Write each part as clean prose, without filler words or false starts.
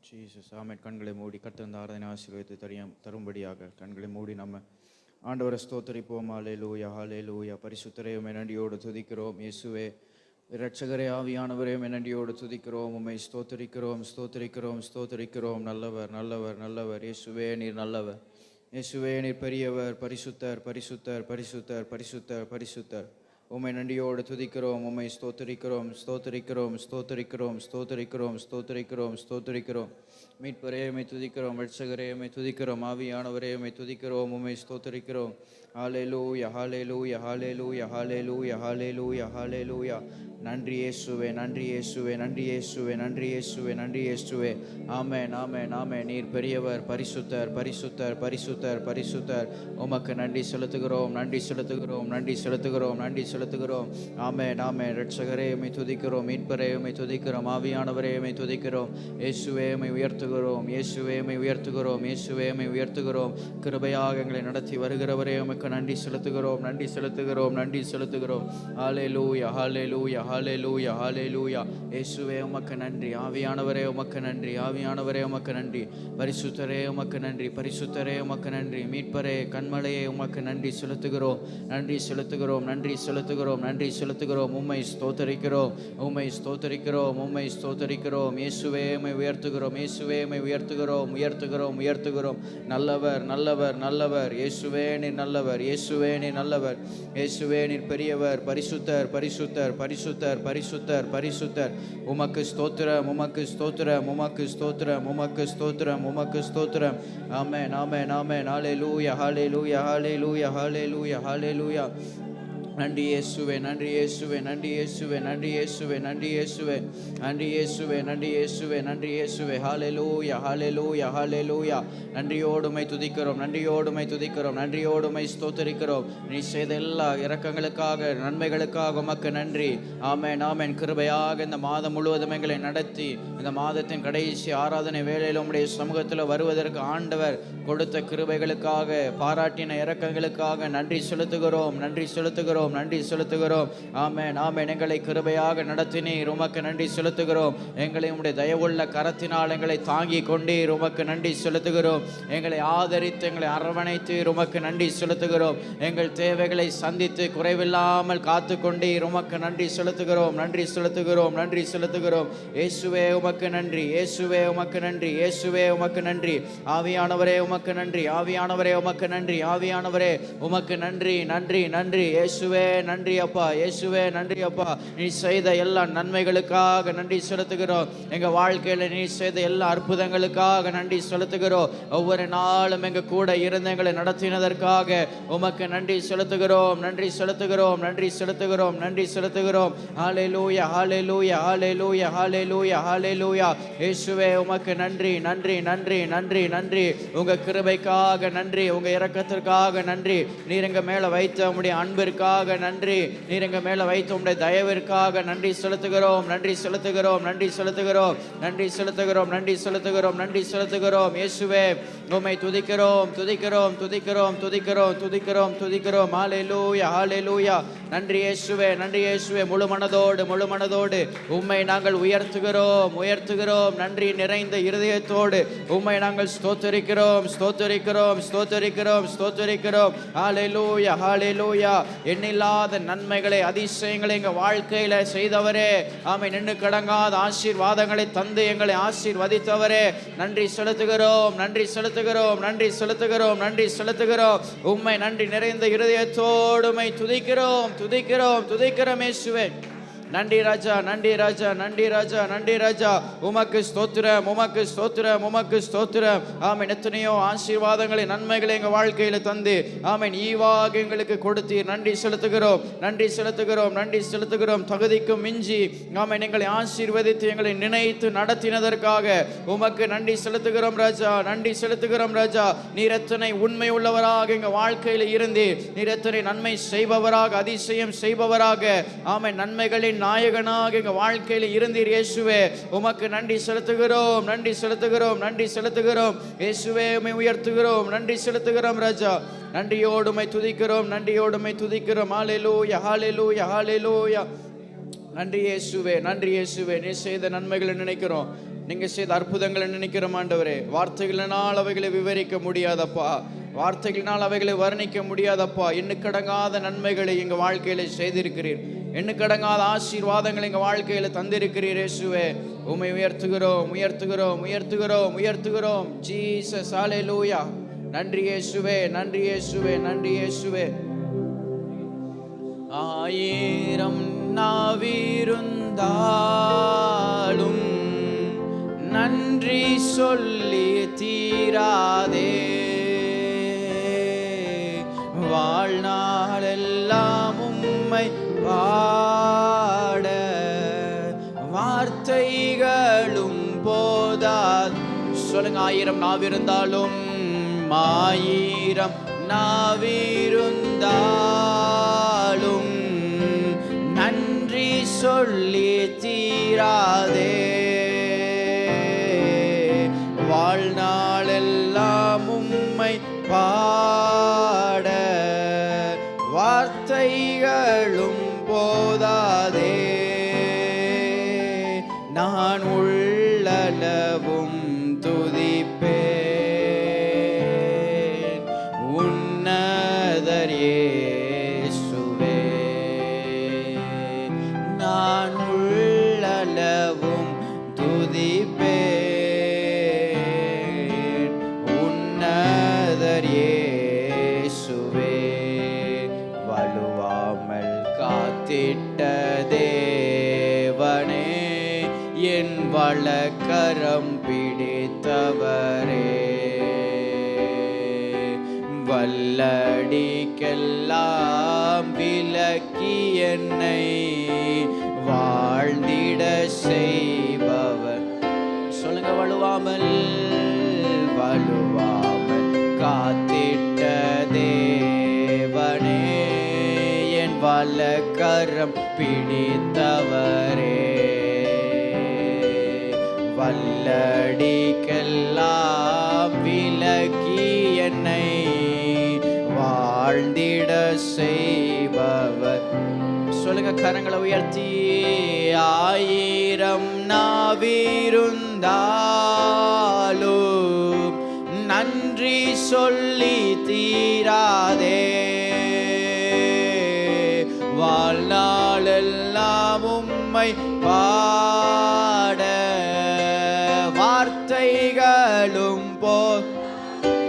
Jesus ஆமென். கண்களை மூடி கர்த்தர் ஆராதனை ஆசீர்வதித்து தரும்படியாக கண்களை மூடி நம்ம ஆண்டவரை ஸ்தோத்தரிப்போம். ஹல்லேலூயா ஹல்லேலூயா. பரிசுத்தரே உம்மை நன்றியோடு துதிக்கிறோம். இயேசுவே இரட்சகரே ஆவியானவரே உம்மை நன்றியோடு துதிக்கிறோம். உம்மை ஸ்தோத்தரிக்கிறோம் ஸ்தோத்தரிக்கிறோம் ஸ்தோத்தரிக்கிறோம். நல்லவர் நல்லவர் நல்லவர். இயேசுவே நீர் நல்லவர். இயேசுவே நீர் பெரியவர். பரிசுத்தர் பரிசுத்தர் பரிசுத்தர் பரிசுத்தர் பரிசுத்தர். உம்மை நன்றியோடு துதிக்கிறோம். உம்மை ஸ்தோத்தரிக்கிறோம் ஸ்தோத்தரிக்கிறோம் ஸ்தோத்தரிக்கிறோம் ஸ்தோத்தரிக்கிறோம் ஸ்தோத்தரிக்கிறோம் ஸ்தோத்தரிக்கிறோம். மீட்பரே உம்மை துதிக்கிறோம். இரட்சகரே உம்மை துதிக்கிறோம். ஆவியானவரே உம்மை துதிக்கிறோம். உம்மை ஸ்தோத்தரிக்கிறோம். ஹல்லேலூயா ஹல்லேலூயா ஹல்லேலூயா ஹல்லேலூயா ஹல்லேலூயா ஹல்லேலூயா. நன்றி இயேசுவே நன்றி இயேசுவே நன்றி இயேசுவே நன்றி இயேசுவே நன்றி இயேசுவே. ஆமென் ஆமென் ஆமென். நீர் பெரியவர். பரிசுத்தர் பரிசுத்தர் பரிசுத்தர் பரிசுத்தர். உமக்கு நன்றி செலுத்துகிறோம் நன்றி செலுத்துகிறோம் நன்றி செலுத்துகிறோம் நன்றி செலுத்துகிறோம். ஆமென் ஆமென். இரட்சகரே உம்மை துதிக்கிறோம். மீட்பரே உம்மை துதிக்கிறோம். ஆவியானவரே உம்மை துதிக்கிறோம். இயேசுவே உம்மை உயர்த்துகிறோம். இயேசுவே உம்மை உயர்த்துகிறோம். இயேசுவே உம்மை உயர்த்துகிறோம். கிருபையாக எங்களை நடத்தி வருகிறவரே உமக்கு நன்றி செலுத்துகிறோம் நன்றி செலுத்துகிறோம் நன்றி செலுத்துகிறோம். ஹல்லேலூயா ஹல்லேலூயா ஹல்லேலூயா ஹல்லேலூயா. இயேசுவே உமக்கு நன்றி. ஆவியானவரே உமக்கு நன்றி. ஆவியானவரே உமக்கு நன்றி. பரிசுத்தரே உமக்கு நன்றி. பரிசுத்தரே உமக்கு நன்றி. மீட்பரே கண்மலையே உமக்கு நன்றி செலுத்துகிறோம் நன்றி செலுத்துகிறோம் நன்றி செலுத்துகிறோம் நன்றி செலுத்துகிறோம். உம்மை ஸ்தோத்தரிக்கிறோம் உம்மை ஸ்தோத்தரிக்கிறோம் உம்மை ஸ்தோத்தரிக்கிறோம். இயேசுவே உம்மை உயர்த்துகிறோம். இயேசுவே உம்மை உயர்த்துகிறோம் உயர்த்துகிறோம் உயர்த்துகிறோம். நல்லவர் நல்லவர் நல்லவர். இயேசுவே நீர் நல்லவர். இயேசுவே நீர் நல்லவர். இயேசுவே நீர் பெரியவர். பரிசுத்தர் பரிசுத்தர் பரிசுத்தர் பரிசுத்தர் பரிசுத்தர். உமக்கு ஸ்தோத்திரம் உமக்கு ஸ்தோத்திரம் உமக்கு ஸ்தோத்திரம் உமக்கு ஸ்தோத்திரம் உமக்கு ஸ்தோத்திரம். ஆமென் ஆமென் ஆமென். ஹல்லேலூயா ஹல்லேலூயா ஹல்லேலூயா ஹல்லேலூயா ஹல்லேலூயா. நன்றி இயேசுவே நன்றி இயேசுவே நன்றி இயேசுவே நன்றி இயேசுவே நன்றி இயேசுவே நன்றி இயேசுவே நன்றி இயேசுவே நன்றி இயேசுவே. ஹல்லேலூயா ஹல்லேலூயா ஹல்லேலூயா. நன்றியோடுமை துதிக்கிறோம் நன்றியோடுமை துதிக்கிறோம் நன்றியோடுமை ஸ்தோத்தரிக்கிறோம். நீ செய்த எல்லா இரக்கங்களுக்காக நன்மைகளுக்காக உமக்கு நன்றி. ஆமென் ஆமென். கிருபையாக இந்த மாதம் முழுவதும் எங்களை நடத்தி இந்த மாதத்தின் கடைசி ஆராதனை வேளையில் உம்முடைய சமூகத்தில் வருவதற்கு ஆண்டவர் கொடுத்த கிருபைகளுக்காக பாராட்டின இரக்கங்களுக்காக நன்றி செலுத்துகிறோம் நன்றி செலுத்துகிறோம் நன்றி செலுத்துகிறோம். ஆமென் ஆமென். எங்களை கிருபையாக நடத்தினீர் உமக்கு நன்றி செலுத்துகிறோம். எங்களை உம்முடைய தயவுள்ள கரத்தினால் எங்களை தாங்கி கொண்டீர் உமக்கு நன்றி செலுத்துகிறோம். எங்களை ஆதரித்து எங்களை அரவணைத்து உமக்கு நன்றி செலுத்துகிறோம். எங்கள் தேவைகளை சந்தித்து குறைவில்லாமல் காத்து கொண்டீர் உமக்கு நன்றி செலுத்துகிறோம் நன்றி செலுத்துகிறோம் நன்றி செலுத்துகிறோம். இயேசுவே உமக்கு நன்றி. இயேசுவே உமக்கு நன்றி. இயேசுவே உமக்கு நன்றி. ஆவியானவரே உமக்கு நன்றி. ஆவியானவரே உமக்கு நன்றி. ஆவியானவரே உமக்கு நன்றி நன்றி நன்றி. இயேசுவே நன்றி அப்பா. இயேசுவே நன்றி அப்பா. நீ செய்த எல்லா நன்மைகளுக்காக நன்றி செலுத்துகிறோம். எங்க வாழ்க்கையில நீ செய்த எல்லா அற்புதங்களுக்காக நன்றி செலுத்துகிறோம். ஒவ்வொரு நாளும் எங்க கூட இருந்து எங்களை நடத்தினதற்காக உமக்கு நன்றி செலுத்துகிறோம் நன்றி செலுத்துகிறோம் நன்றி செலுத்துகிறோம் நன்றி செலுத்துகிறோம். ஹல்லேலூயா ஹல்லேலூயா ஹல்லேலூயா ஹல்லேலூயா ஹல்லேலூயா. இயேசுவே உமக்கு நன்றி நன்றி நன்றி நன்றி நன்றி. உங்க கிருபைக்காக நன்றி. உங்க இரக்கத்திற்காக நன்றி. நீர் எங்க மேல வைத்த உம்முடைய அன்பிற்காக நன்றி. நீர் எங்க மேல வைத்த உம்முடைய தயவிற்காக நன்றி செலுத்துகிறோம் நன்றி செலுத்துகிறோம் நன்றி செலுத்துகிறோம் நன்றி செலுத்துகிறோம் நன்றி செலுத்துகிறோம் நன்றி செலுத்துகிறோம். இயேசுவே உம்மை துதிக்கிறோம் துதிக்கிறோம் துதிக்கிறோம் துதிக்கிறோம் துதிக்கிறோம் துதிக்கிறோம். ஹல்லேலூயா ஹல்லேலூயா. நன்றி இயேசுவே நன்றி இயேசுவே. முழு மனதோடு உம்மை நாங்கள் உயர்த்துகிறோம் உயர்த்துகிறோம். நன்றி நிறைந்த இருதயத்தோடு உம்மை நாங்கள் ஸ்தோத்தரிக்கிறோம் ஸ்தோத்தரிக்கிறோம் ஸ்தோத்தரிக்கிறோம் ஸ்தோத்தரிக்கிறோம். ஹல்லேலூயா ஹல்லேலூயா. எண்ணில்லாத நன்மைகளை அதிசயங்களை எங்கள் வாழ்க்கையில செய்தவரே. ஆமென். நின்று கடங்காத ஆசீர்வாதங்களை தந்து எங்களை ஆசீர்வதித்தவரே நன்றி செலுத்துகிறோம் நன்றி செலுத்துகிறோம் நன்றி செலுத்துகிறோம் நன்றி செலுத்துகிறோம். உம்மை நன்றி நிறைந்த இருதயத்தோடு உம்மை துதிக்கிறோம் துதிக்கிறோம் துதிக்கிறோம். இயேசுவே நன்றி ராஜா நன்றி ராஜா நன்றி ராஜா நன்றி ராஜா. உமக்கு ஸ்தோத்திரம் உமக்கு ஸ்தோத்திரம் உமக்கு ஸ்தோத்திரம். ஆமென். எத்தனையோ ஆசீர்வாதங்களை நன்மைகளை எங்கள் வாழ்க்கையில தந்து ஆமென் ஈவாக எங்களுக்கு கொடுத்தீர் நன்றி செலுத்துகிறோம் நன்றி செலுத்துகிறோம் நன்றி செலுத்துகிறோம். தகுதிக்கும் மிஞ்சி ஆமென் எங்களை ஆசீர்வதித்து எங்களை நினைத்து நடத்தினதற்காக உமக்கு நன்றி செலுத்துகிறோம் ராஜா நன்றி செலுத்துகிறோம் ராஜா. நீர் எத்தனை உண்மை உள்ளவராக எங்கள் வாழ்க்கையில இருந்து நீர் எத்தனை நன்மை செய்பவராக அதிசயம் செய்பவராக ஆமென் நன்மைகளின் நாயகனாக எங்க வாழ்க்கையில இருந்தீர் இயேசுவே. உமக்கு நன்றி செலுத்துகிறோம் நன்றி செலுத்துகிறோம் நன்றி செலுத்துகிறோம். இயேசுவே உம்மை உயர்த்துகிறோம் நன்றி செலுத்துகிறோம் ராஜா. நன்றியோடுமை துதிக்கிறோம் நன்றியோடுமை துதிக்கிறோம். ஹல்லேலூயா ஹல்லேலூயா ஹல்லேலூயா. நன்றி இயேசுவே நன்றி இயேசுவே. நீ செய்த நன்மைகளை நினைக்கிறோம். நீங்க செய்த அற்புதங்களை நினைக்கிறோம் ஆண்டவரே. வார்த்தைகளினால் அவைகளை விவரிக்க முடியாதப்பா, வார்த்தைகளினால் அவைகளை வர்ணிக்க முடியாதப்பா. எண்ணுக்கடங்காத நன்மைகளை எங்க வாழ்க்கையில செய்திருக்கிறீர், எண்ணுக்கடங்காத ஆசீர்வாதங்களை எங்க வாழ்க்கையில தந்திருக்கிறீர் இயேசுவே. உம்மை உயர்த்துகிறோம், உயர்த்துகிறோம், உயர்த்துகிறோம், உயர்த்துகிறோம். ஜீசஸ், ஹல்லேலூயா. நன்றி இயேசுவே, நன்றி இயேசுவே, நன்றி இயேசுவே. ஆயிரம் நாவிருந்தாலும் நன்றி சொல்லி தீராதே, வாழ்நாளெல்லாம் உம்மை பாட வார்த்தைகளும் போதாது. சொல்லுங்க, ஆயிரம் நாவிருந்தாலும், ஆயிரம் நாவிருந்தாலும் நன்றி சொல்லி தீராதே, வாழ்நாளெல்லாம் உம்மை பாட வார்த்தைகளும் போதாதே. நான் உள்ளளவும் துதிப்பேன் உன்னதர் இயேசுவே. நான் உள்ளளவும் துதிப்பேன் உன்னதர் இயேசுவே. வலுவாமல் காத்திட்ட தேவனே, என் வலக்கரம் பிடித்தவரே, வல்லடிக்கெல்லாம் விலக்கி என்னை வாழ்ந்திட செய்பவர். சொல்லுங்க, வலுவாமல், வலுவாமல் காத்திட்ட தேவனே, என் வலக்கரம் பிடித்தவரே, வல்லடிக்கெல்லாம் விலக்கி என்னை வாழ்ந்திட செய்பவர். சொல்லுங்க, கரங்களை உயர்த்தி. ஆயிரம் நாவிருந்தாலும் நன்றி சொல்லி தீராதே, வாழ்நாளெல்லாம் உம்மை பாட வார்த்தைகளும்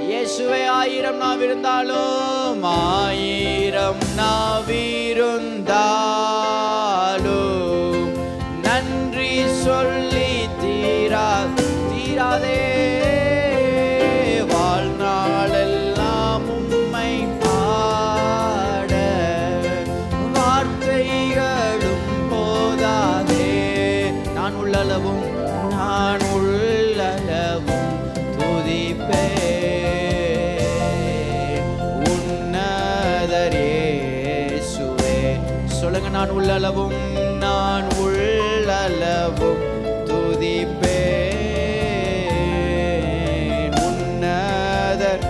இயேசுவே. ஆயிரம் நாவிருந்தாலும், ஆயிரம் நாவிருந்தாலும் நன்றி சொல்லி தீராதே, வாழ்நாளெல்லாம் உம்மை பாட வார்த்தைகளும் போதாதே. நான் உள்ளளவும், நான் உள்ளளவும் துதிப்பேன் உன்னதர் இயேசுவே. சொல்லுங்க, நான் உள்ளளவும், நான் உள்ளளவும் துதிப்பேன் உன்னதர்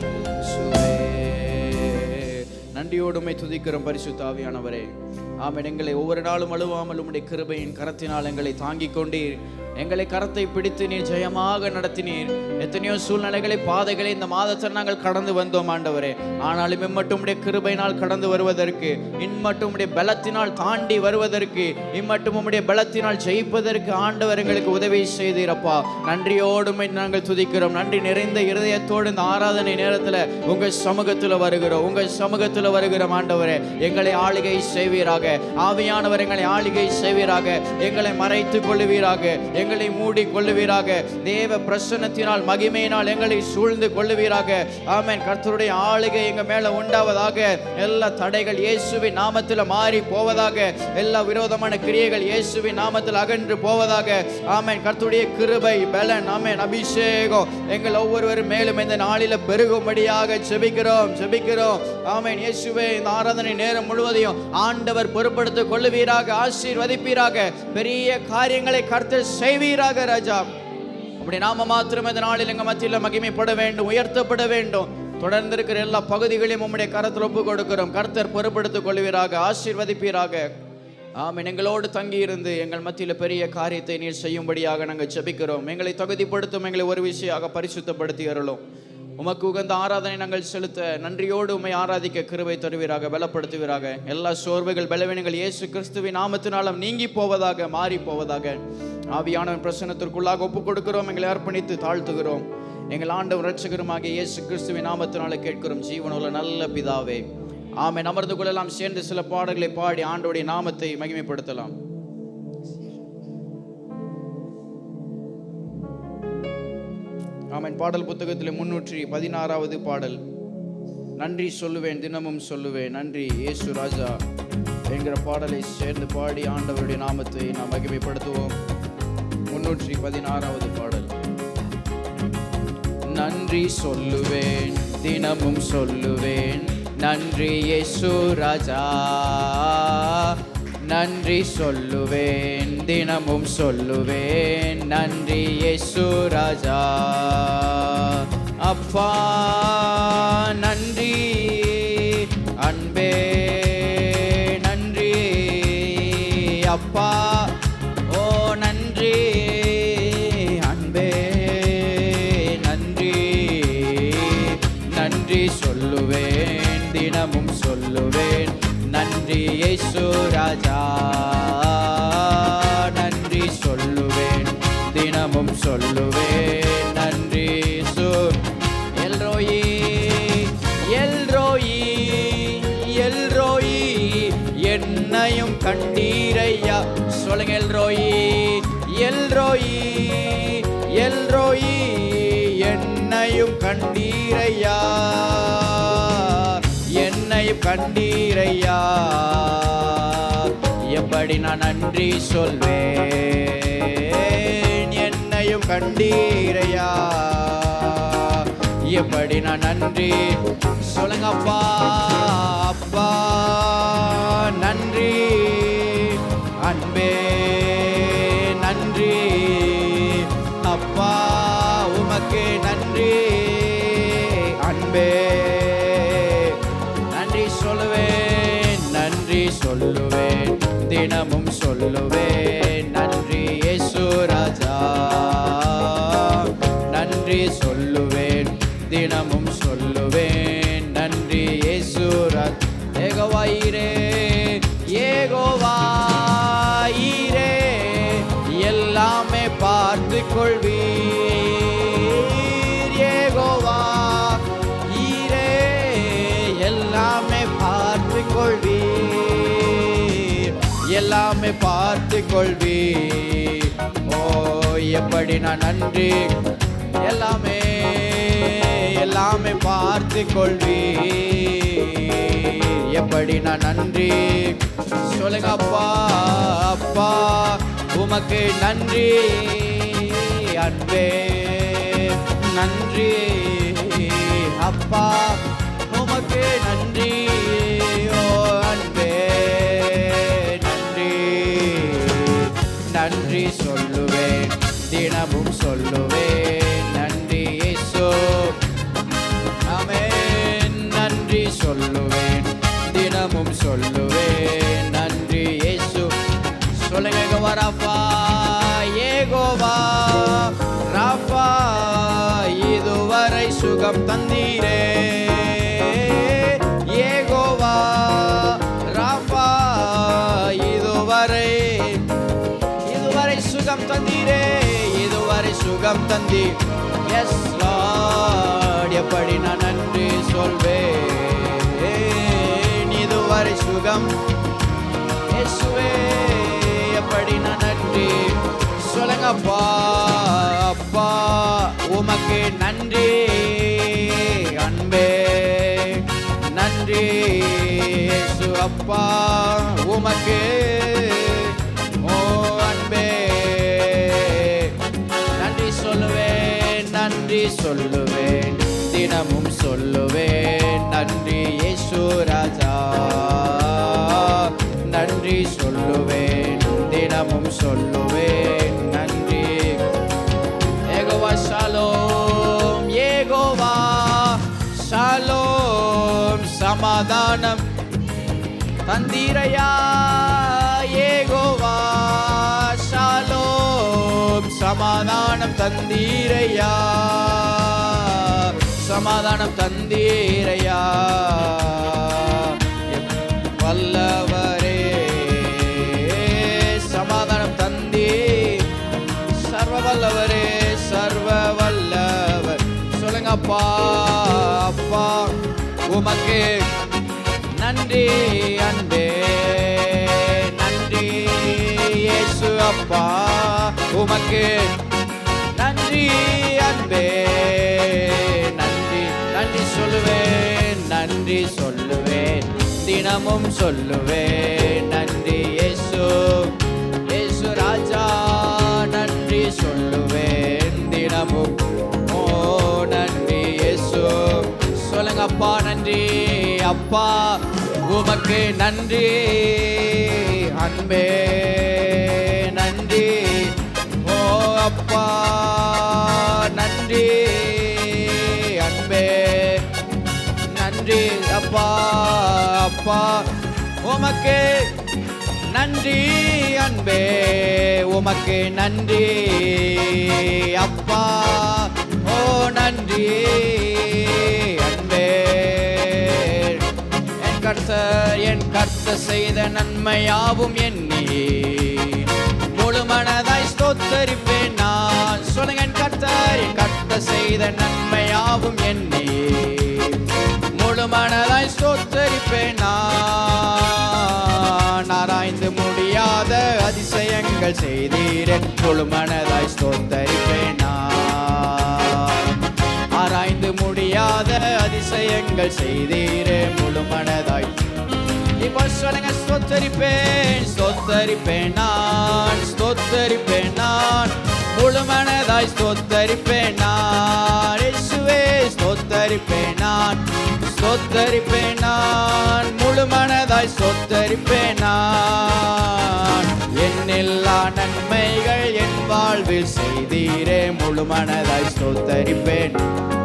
இயேசுவே. நன்றியோடுமை துதிக்கிறோம் பரிசுத்த ஆவியானவரே. ஆமென். எங்களை ஒவ்வொரு நாளும் அழுவாமல் உம்முடைய கிருபையின் கரத்தினால் எங்களை தாங்கிக் கொண்டீர். எங்களை கரத்தை பிடித்து நீர் ஜெயமாக நடத்தினீர். எத்தனையோ சூழ்நிலைகளை, பாதைகளை இந்த மாதத்தில் நாங்கள் கடந்து வந்தோம் ஆண்டவரே. ஆனாலும் இம்மட்டும் உடைய கிருபையினால் கடந்து வருவதற்கு, இம்மட்டும் உடைய பலத்தினால் தாண்டி வருவதற்கு, இம்மட்டும் உடைய பலத்தினால் ஜெயிப்பதற்கு ஆண்டவர் எங்களுக்கு உதவி செய்தீரப்பா. நன்றியோடுமை நாங்கள் துதிக்கிறோம். நன்றி நிறைந்த இருதயத்தோடு இந்த ஆராதனை நேரத்தில் உங்கள் சமூகத்தில் வருகிறோம், உங்கள் சமூகத்தில் வருகிறோம் ஆண்டவரே. எங்களை ஆளுகை செய்வீராக, ஆவியானவர் எங்களை ஆளுகை செய்வீராக, எங்களை மறைத்துக் கொள்ளுவீராக, எங்களை மூடி கொள்ளுவீராக, தேவ பிரசன்னத்தினால் மகிமையினால் எங்களை சூழ்ந்து கொள்ளுவீராக. ஆமென். கர்த்தருடைய ஆளுகை எங்க மேல உண்டாவதாக. எல்லா தடைகள் இயேசுவின் நாமத்தில் மாறி போவதாக. எல்லா விரோதமான கிரியைகள் இயேசுவின் நாமத்தில் அகன்று போவதாக. ஆமென். கர்த்தருடைய கிருபை, பலன், ஆமென், அபிஷேகம் எங்கள் ஒவ்வொருவரும் மேலும் இந்த நாளில பெருகும்படியாக ஜெபிக்கிறோம், ஜெபிக்கிறோம். ஆமென். இயேசுவே, இந்த ஆராதனை நேரம் முழுவதையும் ஆண்டவர் பொறுப்படுத்திக் கொள்ளுவீராக, ஆசீர்வதிப்பீராக. பெரிய காரியங்களை கர்த்தர் செய்வீராக ராஜா. உம்முடைய நாம மாத்திரம் இந்த நாளில் எங்க மத்தியில் மகிமைப்பட வேண்டும், உயர்த்தப்பட வேண்டும். தொடர்ந்து இருக்கிற எல்லா பகுதிகளையும் உம்முடைய கரத்தில் ஒப்பு கொடுக்கிறோம். கர்த்தர் பொறுப்படுத்திக் கொள்வீராக, ஆசீர்வதிப்பீராக. ஆமென். எங்களோடு தங்கியிருந்து எங்கள் மத்தியில் பெரிய காரியத்தை நீர் செய்யும்படியாக நாங்கள் ஜெபிக்கிறோம். எங்களை தகுதிப்படுத்தும், எங்களை ஒரு விஷயமாக பரிசுத்தப்படுத்தி அருளும். உமக்கு உகந்த ஆராதனை நாங்கள் செலுத்த நன்றியோடு உம்மை ஆராதிக்க கிருபை தருவீராக, பலப்படுத்துவீராக. எல்லா சோர்வுகள் பலவீனங்கள் இயேசு கிறிஸ்துவின் நாமத்தினாலும் நீங்கி போவதாக, மாறி போவதாக. ஆவியானவரின் பிரசன்னத்திற்குள்ளாக ஒப்புக் கொடுக்கிறோம், எங்களை அர்ப்பணித்து தாழ்த்துகிறோம். எங்கள் ஆண்டவர் இரட்சகருமாகிய இயேசு கிறிஸ்துவின் நாமத்தினால கேட்கிறோம் ஜீவனுள்ள நல்ல பிதாவே, ஆமென். அமர்ந்து கொள்ளலாம். சேர்ந்து சில பாடல்களை பாடி ஆண்டவருடைய நாமத்தை மகிமைப்படுத்தலாம். ஆமென். பாடல் புத்தகத்தில் 316வது பாடல், நன்றி சொல்லுவேன் தினமும் சொல்லுவேன் நன்றி இயேசு ராஜா என்கிற பாடலை சேர்ந்து பாடி ஆண்டவருடைய நாமத்தை நாம் மகிமைப்படுத்துவோம். 316வது பாடல். நன்றி சொல்லுவேன் தினமும் சொல்லுவேன் நன்றி இயேசு ராஜா, நன்றி சொல்லுவேன் தினமும் சொல்லுவேன் நன்றி இயேசு ராஜா. அப்பா நன்றி, அன்பே நன்றி, அப்பா ஓ நன்றி, அன்பே நன்றி. நன்றி சொல்லுவேன் தினமும் சொல்லுவேன் நன்றி இயேசு ராஜா, நன்றி சொல்லுவேன் தினமும் சொல்லுவேன் நன்றி இயேசு. எல்ரோயி எல்ரோயி எல்ரோயி என்னையும் கண்டீரையா. சொல்லுங்க எல்ரோயி எல்ரோயி எல்ரோயி என்னையும் கண்டீரையா, என்னையும் கண்டீரையா. எப்படி நான் நன்றி சொல்வேன், என்னையும் கண்டீரையா. எப்படி நான் நன்றி சொல்லுங்க அப்பா, அப்பா நன்றி, அன்பே நன்றி, அப்பா உமக்கு நன்றி, அன்பே நன்றி சொல்லுவேன், நன்றி சொல்லுவேன் தினமும் சொல்லுவேன் நன்றி இயேசு ராஜா, நன்றி சொல்லுவேன் தினமும் சொல்லுவேன் நன்றி இயேசு ராஜா. ஏகோவாயிரே ஏகோவாயிரே எல்லாமே பார்த்து கொள்வீர். ஏகோவா ஈரே எல்லாமே பார்த்து கொள்வீர், எல்லாமே பார்த்து கொள்வீர். ஓ எப்படி நான் நன்றி, எல்லாமே எல்லாமே பார்த்து கொள்வீர். எப்படி நான் நன்றி சொல்லுங்க அப்பா, அப்பா உமக்கு நன்றி, அன்பே நன்றி, அப்பா உமக்கு நன்றி, ஓ அன்பே நன்றி. நன்றி சொல்லுவேன் தினமும் சொல்லுவேன் நன்றி இயேசு, ஆமென். நன்றி சொல்லுவேன் தினமும் சொல்லுவேன் நன்றி இயேசு. சொல்லுங்க ஏகோவா ராஃபா, ஏகோவா ராஃபா இதுவரை சுகம் தந்தீரே. ஏகோவா ராஃபா இதுவரை சுகம் தந்தீரே, இதுவரை சுகம் தந்தீர். எஸ் லார்ட் எப்படி நான் நன்றி சொல்வேன், இதுவரை சுகம் இயேசுவே எப்படி நான் நன்றி சொல்லுங்க அப்பா, அப்பா உமக்கு நன்றி, அன்பே நன்றி இயேசு. அப்பா உமக்கு ஓ அன்பே நன்றி சொல்லுவேன், நன்றி சொல்லுவேன் தினமும் சொல்லுவேன் நன்றி இயேசு ராஜா, நன்றி சொல்லுவேன் தினமும் சொல்லுவேன் நன்றி. ஏகோவா ஷாலோம், ஏகோவா ஷாலோம் சமாதானம் தந்தீரையா. யெகோவா ஷாலோம், சமாதானம் தந்தீரையா, சமாதானம் தந்தீரையா. வல்லவரே சமாதானம் தந்தீர், சர்வ வல்லவரே சர்வ வல்லவர். சொல்லுங்க அப்பா, அப்பா உமக்கு நன்றி அன்பே, நன்றி இயேசு அப்பா உமக்கு நன்றி அன்பே, நன்றி நன்றி சொல்லுவேன், நன்றி சொல்லுவேன், தினமும் சொல்லுவேன் நன்றி இயேசு, இயேசு ராஜா நன்றி சொல்லுவேன் தினமும். ஓ நன்றி இயேசு. சொல்லுங்க அப்பா நன்றி, அப்பா உமக்கு நன்றி அன்பே, நன்றி. ஓ அப்பா நன்றி அன்பே, நன்றி அப்பா, அப்பா உமக்கு நன்றி அன்பே, உமக்கு நன்றி அப்பா. ஓ நன்றி அன்பே. என் கர்த்தர் செய்த நன்மையாவும் எண்ணி முழு மனதாய் ஸ்தோத்தரிப்பேன் நான். சொல்லுங்க, என் கர்த்தர் செய்த நன்மையாவும் எண்ணி முழு மனதாய் ஸ்தோத்தரிப்பேன் நான். ஆராய்ந்து முடியாத அதிசயங்கள் செய்தீரே, முழு மனதாய் ஸ்தோத்தரிப்பேன் நான். ஆராய்ந்து முடியாத அதிசயங்கள் செய்தீரே, முழு மனதாய். இப்போ சொல்லுங்க, ஸ்தோத்தரிப்பேன், ஸ்தோத்தரிப்பேன் நான், ஸ்தோத்தரிப்பேன் நான், முழு மனதாய் ஸ்தோத்தரிப்பேன் நான். இயேசுவே ஸ்தோத்தரிப்பேன் நான், ஸ்தோத்தரிப்பேன் நான், முழு மனதாய் ஸ்தோத்தரிப்பேன் நான். என்னெல்லா நன்மைகள் என் வாழ்வில் செய்தீரே, முழு மனதாய் ஸ்தோத்தரிப்பேன்.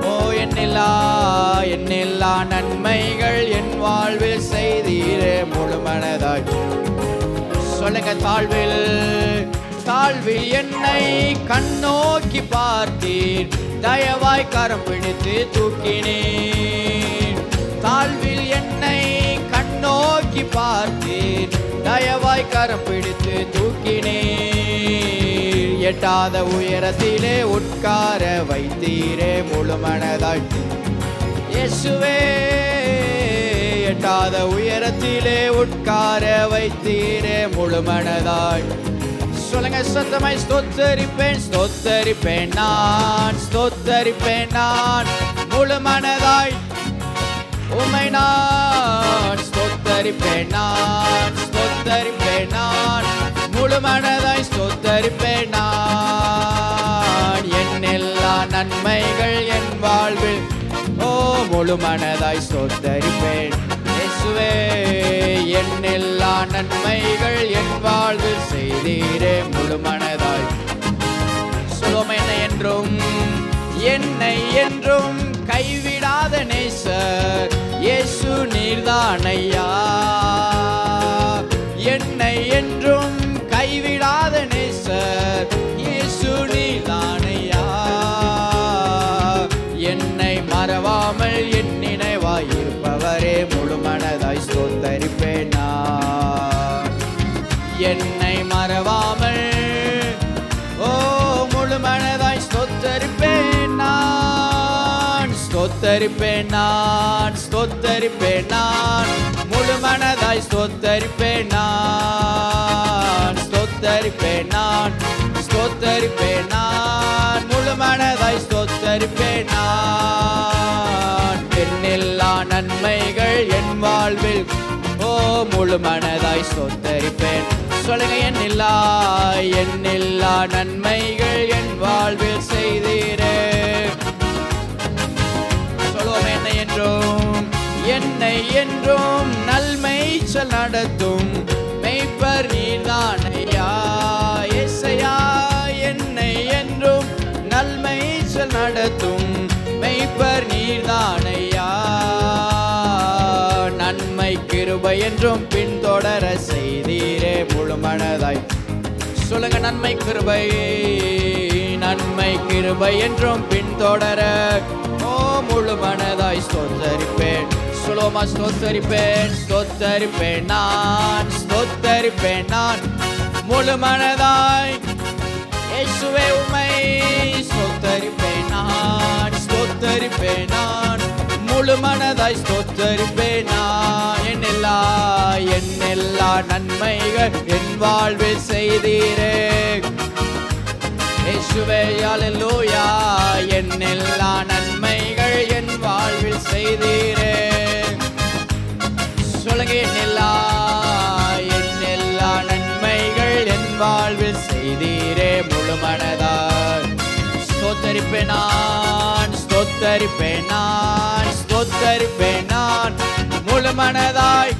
ஓ என்னெல்லா நன்மைகள் என் வாழ்வில் செய்தீரே, முழு மனதாய். சொல்லுங்க, தாழ்வில் என்னை கண்ணோக்கி பார்த்தீர், தயவாய் கரம் பிடித்து தூக்கினீர். தாழ்வில் என்னை கண்ணோக்கி பார்த்தீர், தயவாய் கரம் பிடித்து தூக்கினீர். எட்டாத உயரத்திலே உட்கார வைத்தீரே, முழு மனதாய். இயேசுவே எட்டாத உயரத்திலே உட்கார வைத்தீரே, முழு மனதாய். சொல்லுங்க சத்தமாய், ஸ்தோத்தரிப்பேன், ஸ்தோத்தரிப்பேன் நான், ஸ்தோத்தரிப்பேன் நான், முழு மனதாய் உம்மை நான். ஸ்தோத்தரிப்பேன் நான், ஸ்தோத்தரிப்பேன் நான், முழு மனதாய் ஸ்தோத்தரிப்பேன் நான். என்னெல்லா நன்மைகள் என் வாழ்வில், ஓ முழு மனதாய் ஸ்தோத்தரிப்பேன். இயேசுவே என்னெல்லா நன்மைகள் என் வாழ்வில் செய்தீரே, முழு மனதாய். சொல்லுவோம், என்னை என்றும் கைவிடாத நேசர் இயேசு நீர்தானையா. என்னை என்றும் கைவிடாத நேசர் இயேசு நீர்தானையா. என்னை மறவாமல் என் நினைவாய் இருப்பவரே, முழு மனதாய் ஸ்தோத்தரிப்பேன் நான். என்னை மறவாமல், ஓ முழு மனதாய் ஸ்தோத்தரிப்பேன் நான். ஸ்தோத்தரிப்பேன் நான், ஸ்தோத்தரிப்பேன் நான், முழு மனதாய் ஸ்தோத்தரிப்பேன் நான். ஸ்தோத்தரிப்பேன் நான், ஸ்தோத்தரிப்பேன் நான், முழு மனதாய் ஸ்தோத்தரிப்பேன் நான். என்னெல்லா நன்மைகள் என் வாழ்வில், ஓ முழு மனதாய் ஸ்தோத்தரிப்பேன். சொல்லுங்க, என்னெல்லா நன்மைகள் என் வாழ்வில் செய்தீரே. சொல்லுவோம், என்னை என்றும் நல்மைச்சல் நடத்தும் மெய்ப்பர் நீர்தானையா. இயேசையா என்னை என்றும் நல்மைச்சல் நடத்தும் மெய்ப்பர் நீர்தானையா. நன்மை கிருபை கிருபை என்றும் பின்தொடர செய்தீரே. முழு மனதாய் சொல்லுங்க, நன்மை கிருபை, நன்மை கிருபை என்றும் பின்தொடர முழு மனதாய் ஸ்தோத்தரிப்பேன். சுலோமா ஸ்தோத்தரிப்பேன், ஸ்தோத்தரிப்பேன் நான், ஸ்தோத்தரிப்பேன் நான் முழு மனதாய். இயேசுவே உம்மை ஸ்தோத்தரிப்பேன் நான், ஸ்தோத்தரிப்பேன் நான் முழு மனதாய் ஸ்தோத்தரிப்பேன் நான். என்னெல்லா நன்மைகள் என் வாழ்வில் செய்தீரே. இயேசுவே அல்லேலூயா. என்னெல்லா நன்மைகள் என் வாழ்வில் செய்தீரே. சொல்லுங்க, என்னெல்லா நன்மைகள் என் வாழ்வில் செய்தீரே. முழு மனதாய் ஸ்தோத்தரிப்பேன் நான், ஸ்தோத்தரிப்பேன் நான், ஸ்தோத்தரிப்பேன் நான் முழு மனதாய்.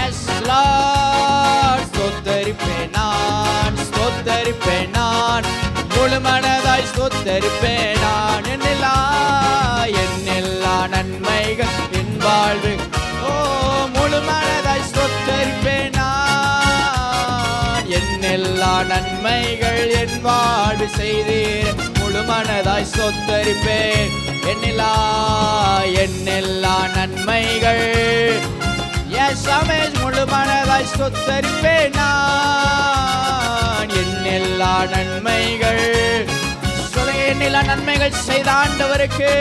S Lord. ஸ்தோத்தரிப்பேன் நான், ஸ்தோத்தரிப்பேன் நான் முழு மனதாய் ஸ்தோத்தரிப்பேன் நான். என்னெல்லா நன்மைகள் என் வாழ்வு முழு மனதாய் ஸ்தோத்தரிப்பேன் நான். என்னெல்லா நன்மைகள் என் வாழ்வு செய்தீர். முழு மனதாய் ஸ்தோத்தரிப்பேன். என்னெல்லா நன்மைகள் முழு மனதாய் ஸ்தோத்தரிப்பேன் நான். என்னெல்லா நன்மைகள் சொல்லுங்க, என்னெல்லா நன்மைகள் செய்த ஆண்டவருக்கு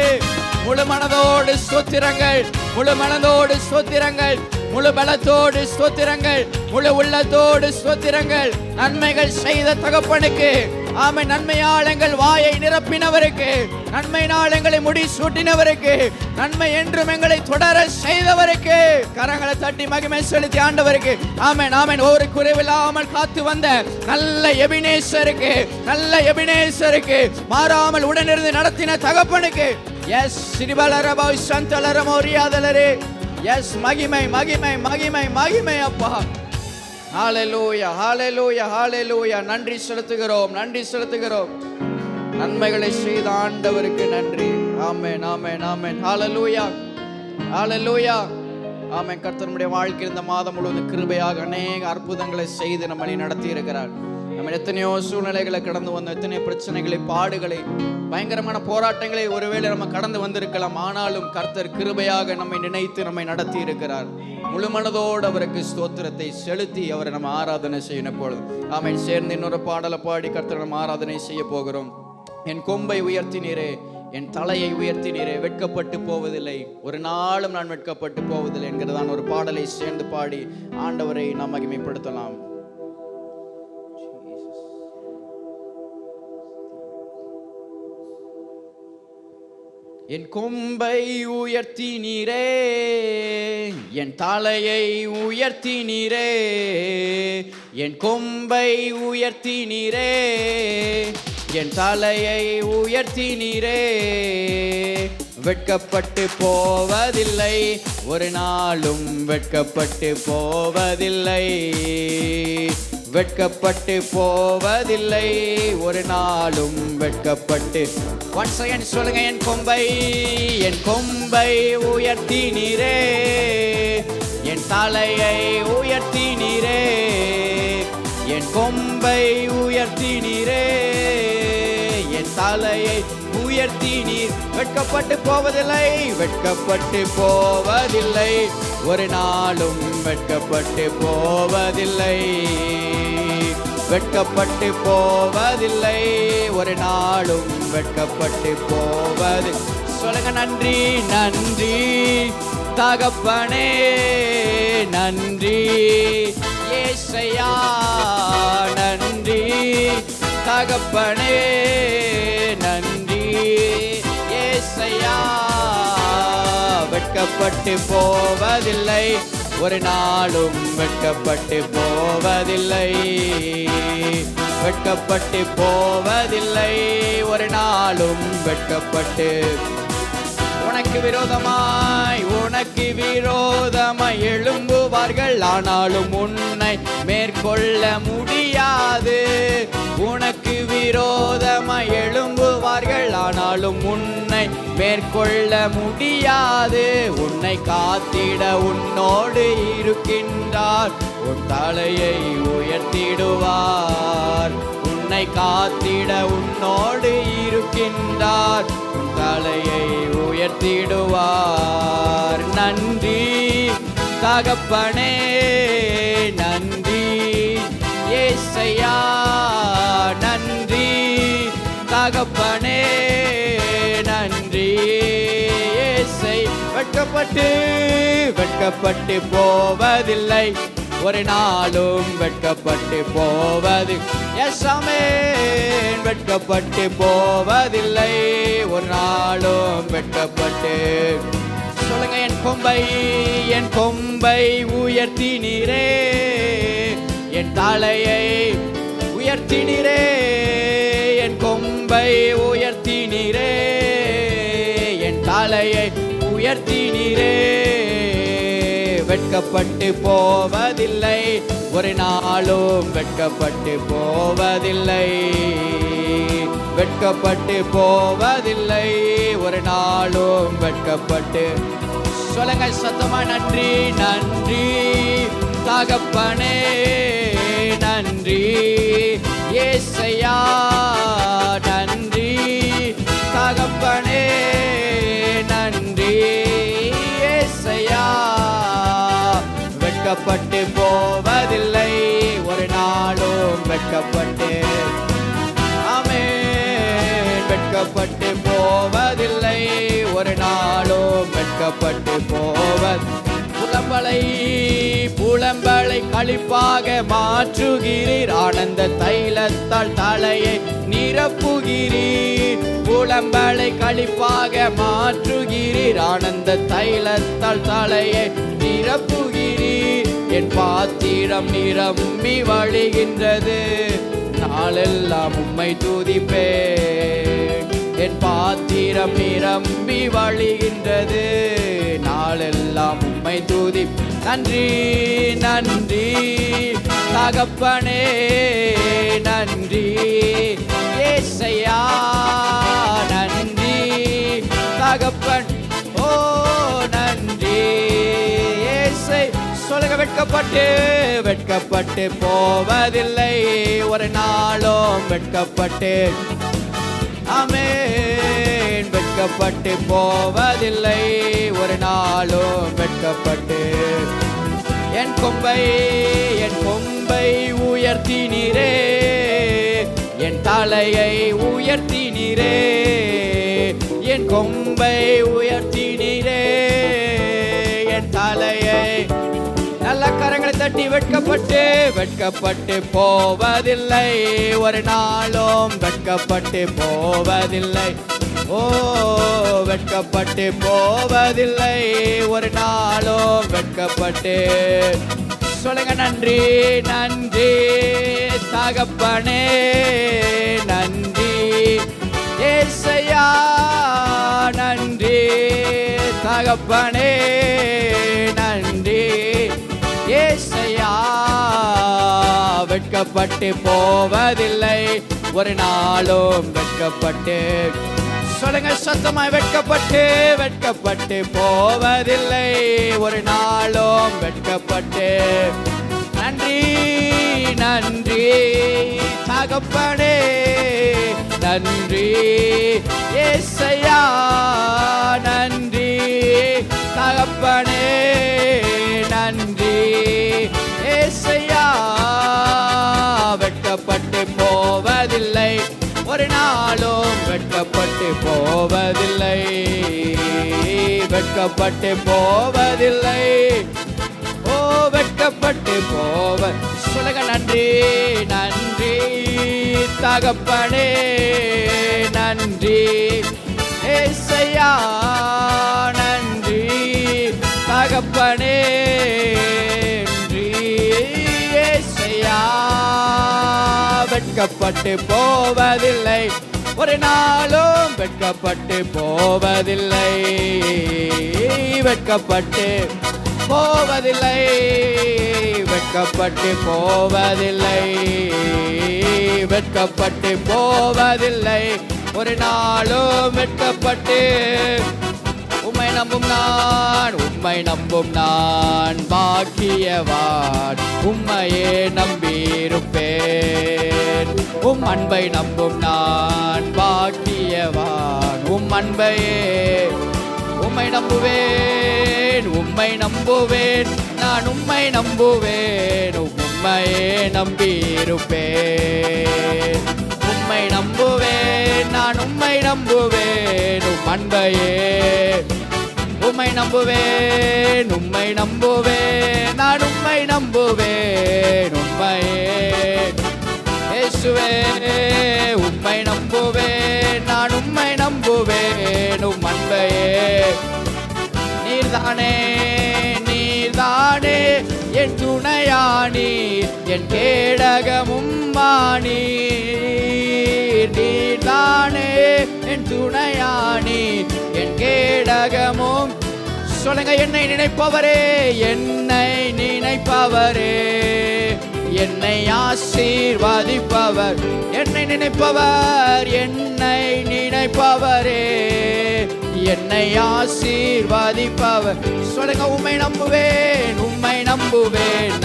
முழு மனதோடு ஸ்தோத்திரங்கள், முழு மனதோடு ஸ்தோத்திரங்கள், முழு பலத்தோடு ஸ்தோத்திரங்கள், முழு உள்ளத்தோடு ஸ்தோத்திரங்கள். நன்மைகள் செய்த தகப்பனுக்கு ஆமை, நன்மையால் எங்கள் வாயை நிரப்பினவருக்கு, நன்மையினால் எங்களை முடி சூட்டினவருக்கு, நன்மை என்றும் எங்களை தொடர செய்தவருக்கு கரங்களை தட்டி மகிமை செலுத்தி ஆண்டவருக்கு ஆமென் ஆமென். ஒரு குறைவில்லாமல் காத்து வந்த நல்ல எபினேசருக்கு, நல்ல எபினேசருக்கு, மாறாமல் உடனிருந்து நடத்தின தகப்பனுக்கு எஸ் சிறிபலரபாய் சந்தலரமோரியாதலரே. எஸ் மகிமை மகிமை மகிமை மகிமை அப்பா. ஹalleluya ஹalleluya ஹalleluya. நன்றி செலுத்துகிறோம், நன்றி செலுத்துகிறோம். நன்மைகளை செய்த ஆண்டவருக்கு நன்றி. ஆமென் ஆமென் ஆமென். ஹalleluya ஹalleluya ஆமென். கர்த்தர் நம்முடைய வாழ்க்கையில் இந்த மாதம் முழுவதும் கிருபையாக அநேக அற்புதங்களை செய்து நம்மை நடத்தி இருக்கிறார். நம்ம எத்தனையோ சூழ்நிலைகளை கடந்து வந்தோம், எத்தனையோ பிரச்சனைகளை, பாடுகளை, பயங்கரமான போராட்டங்களை ஒருவேளை நம்ம கடந்து வந்திருக்கலாம். ஆனாலும் கர்த்தர் கிருபையாக நம்மை நினைத்து நம்மை நடத்தி இருக்கிறார். முழு மனதோடு அவருக்கு ஸ்தோத்திரத்தை செலுத்தி அவரை நம்ம ஆராதனை செய்யணும். பொழுது ஆமென். சேர்ந்து இன்னொரு பாடலை பாடி கர்த்தர் நம்ம ஆராதனை செய்ய போகிறோம். என் கொம்பை உயர்த்தினீரே, என் தலையை உயர்த்தினீரே, வெட்கப்பட்டு போவதில்லை, ஒரு நாளும் நான் வெட்கப்பட்டு போவதில்லை என்கிறதான ஒரு பாடலை சேர்ந்து பாடி ஆண்டவரை நாம் மகிமைப்படுத்தலாம். என் கொம்பை உயர்த்தினீரே, என் தலையை உயர்த்தினீரே, என் கொம்பை உயர்த்தினீரே, என் தலையை உயர்த்தினீரே. வெட்கப்பட்டு போவதில்லை, ஒரு நாளும் வெட்கப்பட்டு போவதில்லை, வெட்கப்பட்டு போவதில்லை, ஒரு நாளும் வெட்கப்பட்டு. ஒன்ஸ் அகைன் சொல்லுங்க, என் கொம்பை, என் கொம்பை உயர்த்தினீரே, என் தலையை உயர்த்தினீரே, என் கொம்பை உயர்த்தினீரே, என் தலையை உயர்த்தினீர். வெட்கப்பட்டு போவதில்லை, வெட்கப்பட்டு போவதில்லை, ஒரு நாளும் வெட்கப்பட்டு போவதில்லை, வெட்கப்பட்டு போவதில்லை, ஒரு நாளும் வெட்கப்பட்டு போவது. சொல்லுங்க, நன்றி நன்றி தகப்பனே, நன்றி ஏசையா, நன்றி தகப்பனே, நன்றி ஏசையா. வெட்கப்பட்டு போவதில்லை, ஒரு நாளும் வெட்கப்பட்டு போவதில்லை, வெட்கப்பட்டு போவதில்லை, ஒரு நாளும் வெட்கப்பட்டு. உனக்கு விரோதமாய், உனக்கு விரோதமாய் எழும்புவார்கள், ஆனாலும் உன்னை மேற்கொள்ள முடியாது. உனக்கு விரோதமாய் எழும்புவார்கள், ஆனாலும் உன்னை மேற்கொள்ள முடியாது. உன்னை காத்திட உன்னோடு இருக்கின்றார், உன் தலையை உயர்த்திடுவார். உன்னை காத்திட உன்னோடு இருக்கின்றார், உன் தலையை உயர்த்திடுவார். நன்றி தகப்பனே, நன்றி ஏசையா, நன்றி தகப்பனே, நன்றி ஏசை. வெட்கப்பட்டு போவதில்லை, ஒரு நாளும் வெட்கப்பட்டு போவது. எஸ் ஆமென். வெட்கப்பட்டு போவதில்லை, ஒரு நாளும் வெட்கப்பட்டு. சொல்லுங்க, என் கொம்பை உயர்த்தினீரே, என் தலையை உயர்த்தினீரே, என் கொம்பை உயர்த்தினீரே, என் தலையை உயர்த்தினீரே. வெட்கப்பட்டு போவதில்லை, ஒரு நாளும் வெட்கப்பட்டு போவதில்லை. வெட்கப்பட்டு போவதில்லை, ஒரு நாளும் வெட்கப்பட்டு. சொல்லுங்க சத்தமா, நன்றி நன்றி தகப்பனே, நன்றி ஏசையா, நன்றி தகப்பனே, நன்றி ஏசையா. வெட்கப்பட்டு போவதில்லை, ஒரு நாளும் வெட்கப்பட்டு. ஆமென். வெட்கப்பட்டு போவதில்லை, ஒரு நாளும் வெட்கப்பட்டு போவது. புலம்பலை களிப்பாக மாற்றுகிறீர், ஆனந்த தைலத்தால் தலையை நிரப்புகிறீர். புலம்பலை களிப்பாக மாற்றுகிறீர், ஆனந்த தைலத்தால் தலையை நிரப்புகிறீர். என் பாத்திரம் நிரம்பி வழிகின்றது, நாளெல்லாம் உம்மை துதிப்பேன். என் பாத்திரம் நிரம்பி வழிகின்றது, நாளெல்லாம் உம்மை துதி. நன்றி நன்றி தகப்பனே, நன்றி ஏசையா, நன்றி தகப்பன். ஓ நன்றி ஏசை. சொல்லுங்க, வெட்கப்பட்டு போவதில்லை, ஒரு நாளும் வெட்கப்பட்டு. ஆமென். வெட்கப்பட்டு போவதில்லை, ஒரு நாளும் வெட்கப்பட்டு. என் கொம்பை உயர்த்தினீரே, என் தலையை உயர்த்தினீரே, என் கொம்பை உயர்த்தினீரே, என் தலையை. நல்ல கரங்களை தட்டி. வெட்கப்பட்டு போவதில்லை, ஒரு நாளும் வெட்கப்பட்டு போவதில்லை. ஓ வெட்கப்பட்டு போவதில்லை, ஒரு நாளும் வெட்கப்பட்டு. சொல்லுங்க, நன்றி நன்றி தகப்பனே, நன்றி ஏசையா, நன்றி தகப்பனே, நன்றி ஏசையா. வெட்கப்பட்டு போவதில்லை, ஒரு நாளும் வெட்கப்பட்டு. சொல்லுங்க சத்தமாய், வெட்கப்பட்டு போவதில்லை, ஒரு நாளும் வெட்கப்பட்டு. நன்றி நன்றி தகப்பனே, நன்றி ஏசையா, நன்றி தகப்பனே, நன்றி ஏசையா. வெட்கப்பட்டு போவதில்லை, ஒரு நாளும் வெட்கப்பட்டு போவதில்லை, வெட்கப்பட்டு போவதில்லை. ஓ வெட்கப்பட்டு போவ. சொல்லுங்க, நன்றி நன்றி தகப்பனே, நன்றி ஏசையா, நன்றி தகப்பனே, நன்றி ஏசையா. வெட்கப்பட்டு போவதில்லை, ஒரு நாளும் வெட்கப்பட்டு போவதில்லை, வெட்கப்பட்டு போவதில்லை, வெட்கப்பட்டு போவதில்லை, வெட்கப்பட்டு போவதில்லை, ஒரு நாளும் வெட்கப்பட்டு உம்மை நம்பும் நான் பாக்கியவான். உம்மையே நம்பியிருப்பேன். உம் அன்பை நம்பும் நான் பாக்கியவான். உம் அன்பையே உம்மை நம்புவேன். நான் உம்மை நம்புவேன். உம்மையே நம்பியிருப்பேன். உம்மை நம்புவேன். நான் உம்மை நம்புவேன். உம் அன்பையே உம்மை நம்புவேன். நான் உம்மை நம்புவேன். உம்மையே இயேசுவே உம்மை நம்புவேன். நான் உம்மை நம்புவேன். உம் அன்பையே நீர்தானே என் துணையானீர், என் கேடகமும் மானீர். நீர்தானே என் துணையானீர், என் கேடகமும். சொல்லுங்க, என்னை நினைப்பவரே, என்னை ஆசீர்வதிப்பவர். என்னை நினைப்பவரே, என்னை ஆசீர்வதிப்பவர். சொல்லுங்க, உம்மை நம்புவேன்.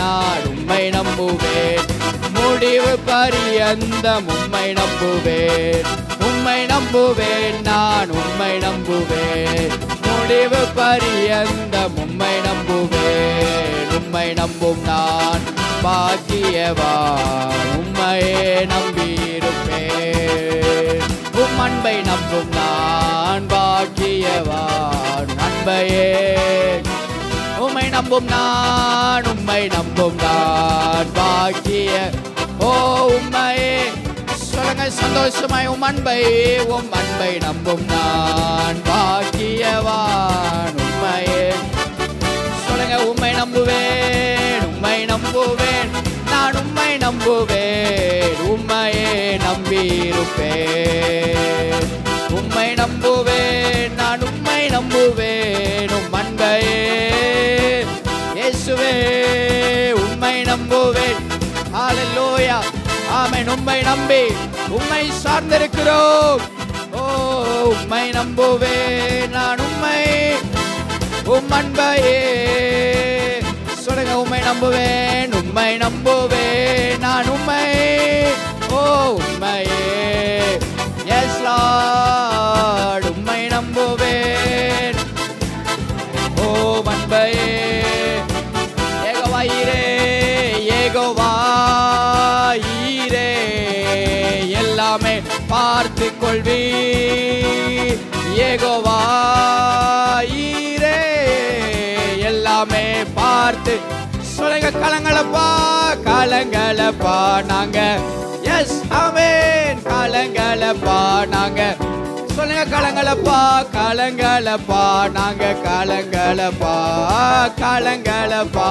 நான் உம்மை நம்புவேன். முடிவு பரியந்தம் உம்மை நம்புவேன். நான் உம்மை நம்புவேன். முடிவு பரியந்தம் உம்மை நம்புவேன். உம்மை நம்பும் நான் பாக்கியவான். உம்மையே நம்பியிருப்பேன். உம் அன்பை நம்பும் நான் பாக்கியவான். அன்பையே உம்மை நம்பும் நான் பாக்கிய. ஓ உம்மையே சொல்லுங்க சந்தோஷமாய், உம் அன்பை நம்பும் நான் பாக்கியவான். உம்மையே சொல்லுங்க, உம்மை நம்புவேன். நான் உம்மை நம்புவேன். உம்மையே நம்பியிருப்பேன். உம்மை நம்புவேன். நான் உம்மை நம்புவேன். உம் அன்பையே இயேசுவே உம்மை நம்புவேன். ஹல்லேலூயா, ஆமென். உம்மை நம்பி உம்மை சார்ந்திருக்கிறோம். ஓ உம்மை நம்புவேன். நான் உம் அன்பையே சொல்லுங்க, உம்மை நம்புவேன். நான் உம்மை. ஓ உம்மையே எஸ் லார்ட், உம்மை நம்புவேன். ஓ அன்பையே ஏகோவாயிரே எல்லாமே பார்த்து கொள்வி. ஏகோவாயிரே எல்லாமே பார்த்து. சொல்லுங்க, கலங்களப்பா நாங்க. எஸ் ஆமென். கலங்களப்பா நாங்க. சொல்லுங்க, கலங்களப்பா நாங்க. கலங்களப்பா.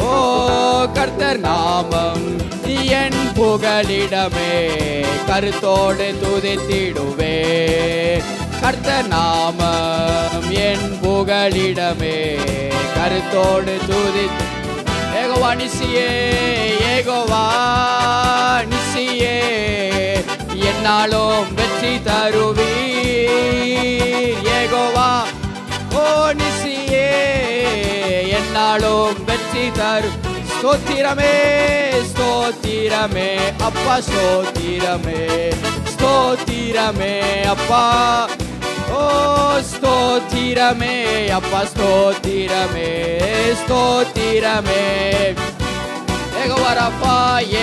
ஓ கர்த்தர் நாமம் என் புகலிடமே, கருத்தோடு துதித்திடுவே. கர்த்தர் நாமம் என் புகலிடமே, கருத்தோடு துதி. ஏகோவா நிசியே என்னாலும் வெற்றி தருவீர். ஏகோவா ஓ நிசியே என்னாலும் வெற்றி தரு. ஸ்தோத்திரமே அப்பா, ஸ்தோத்திரமே அப்பா. ஓ ஸ்தோத்திரமே அப்பா, ஸ்தோத்திரமே.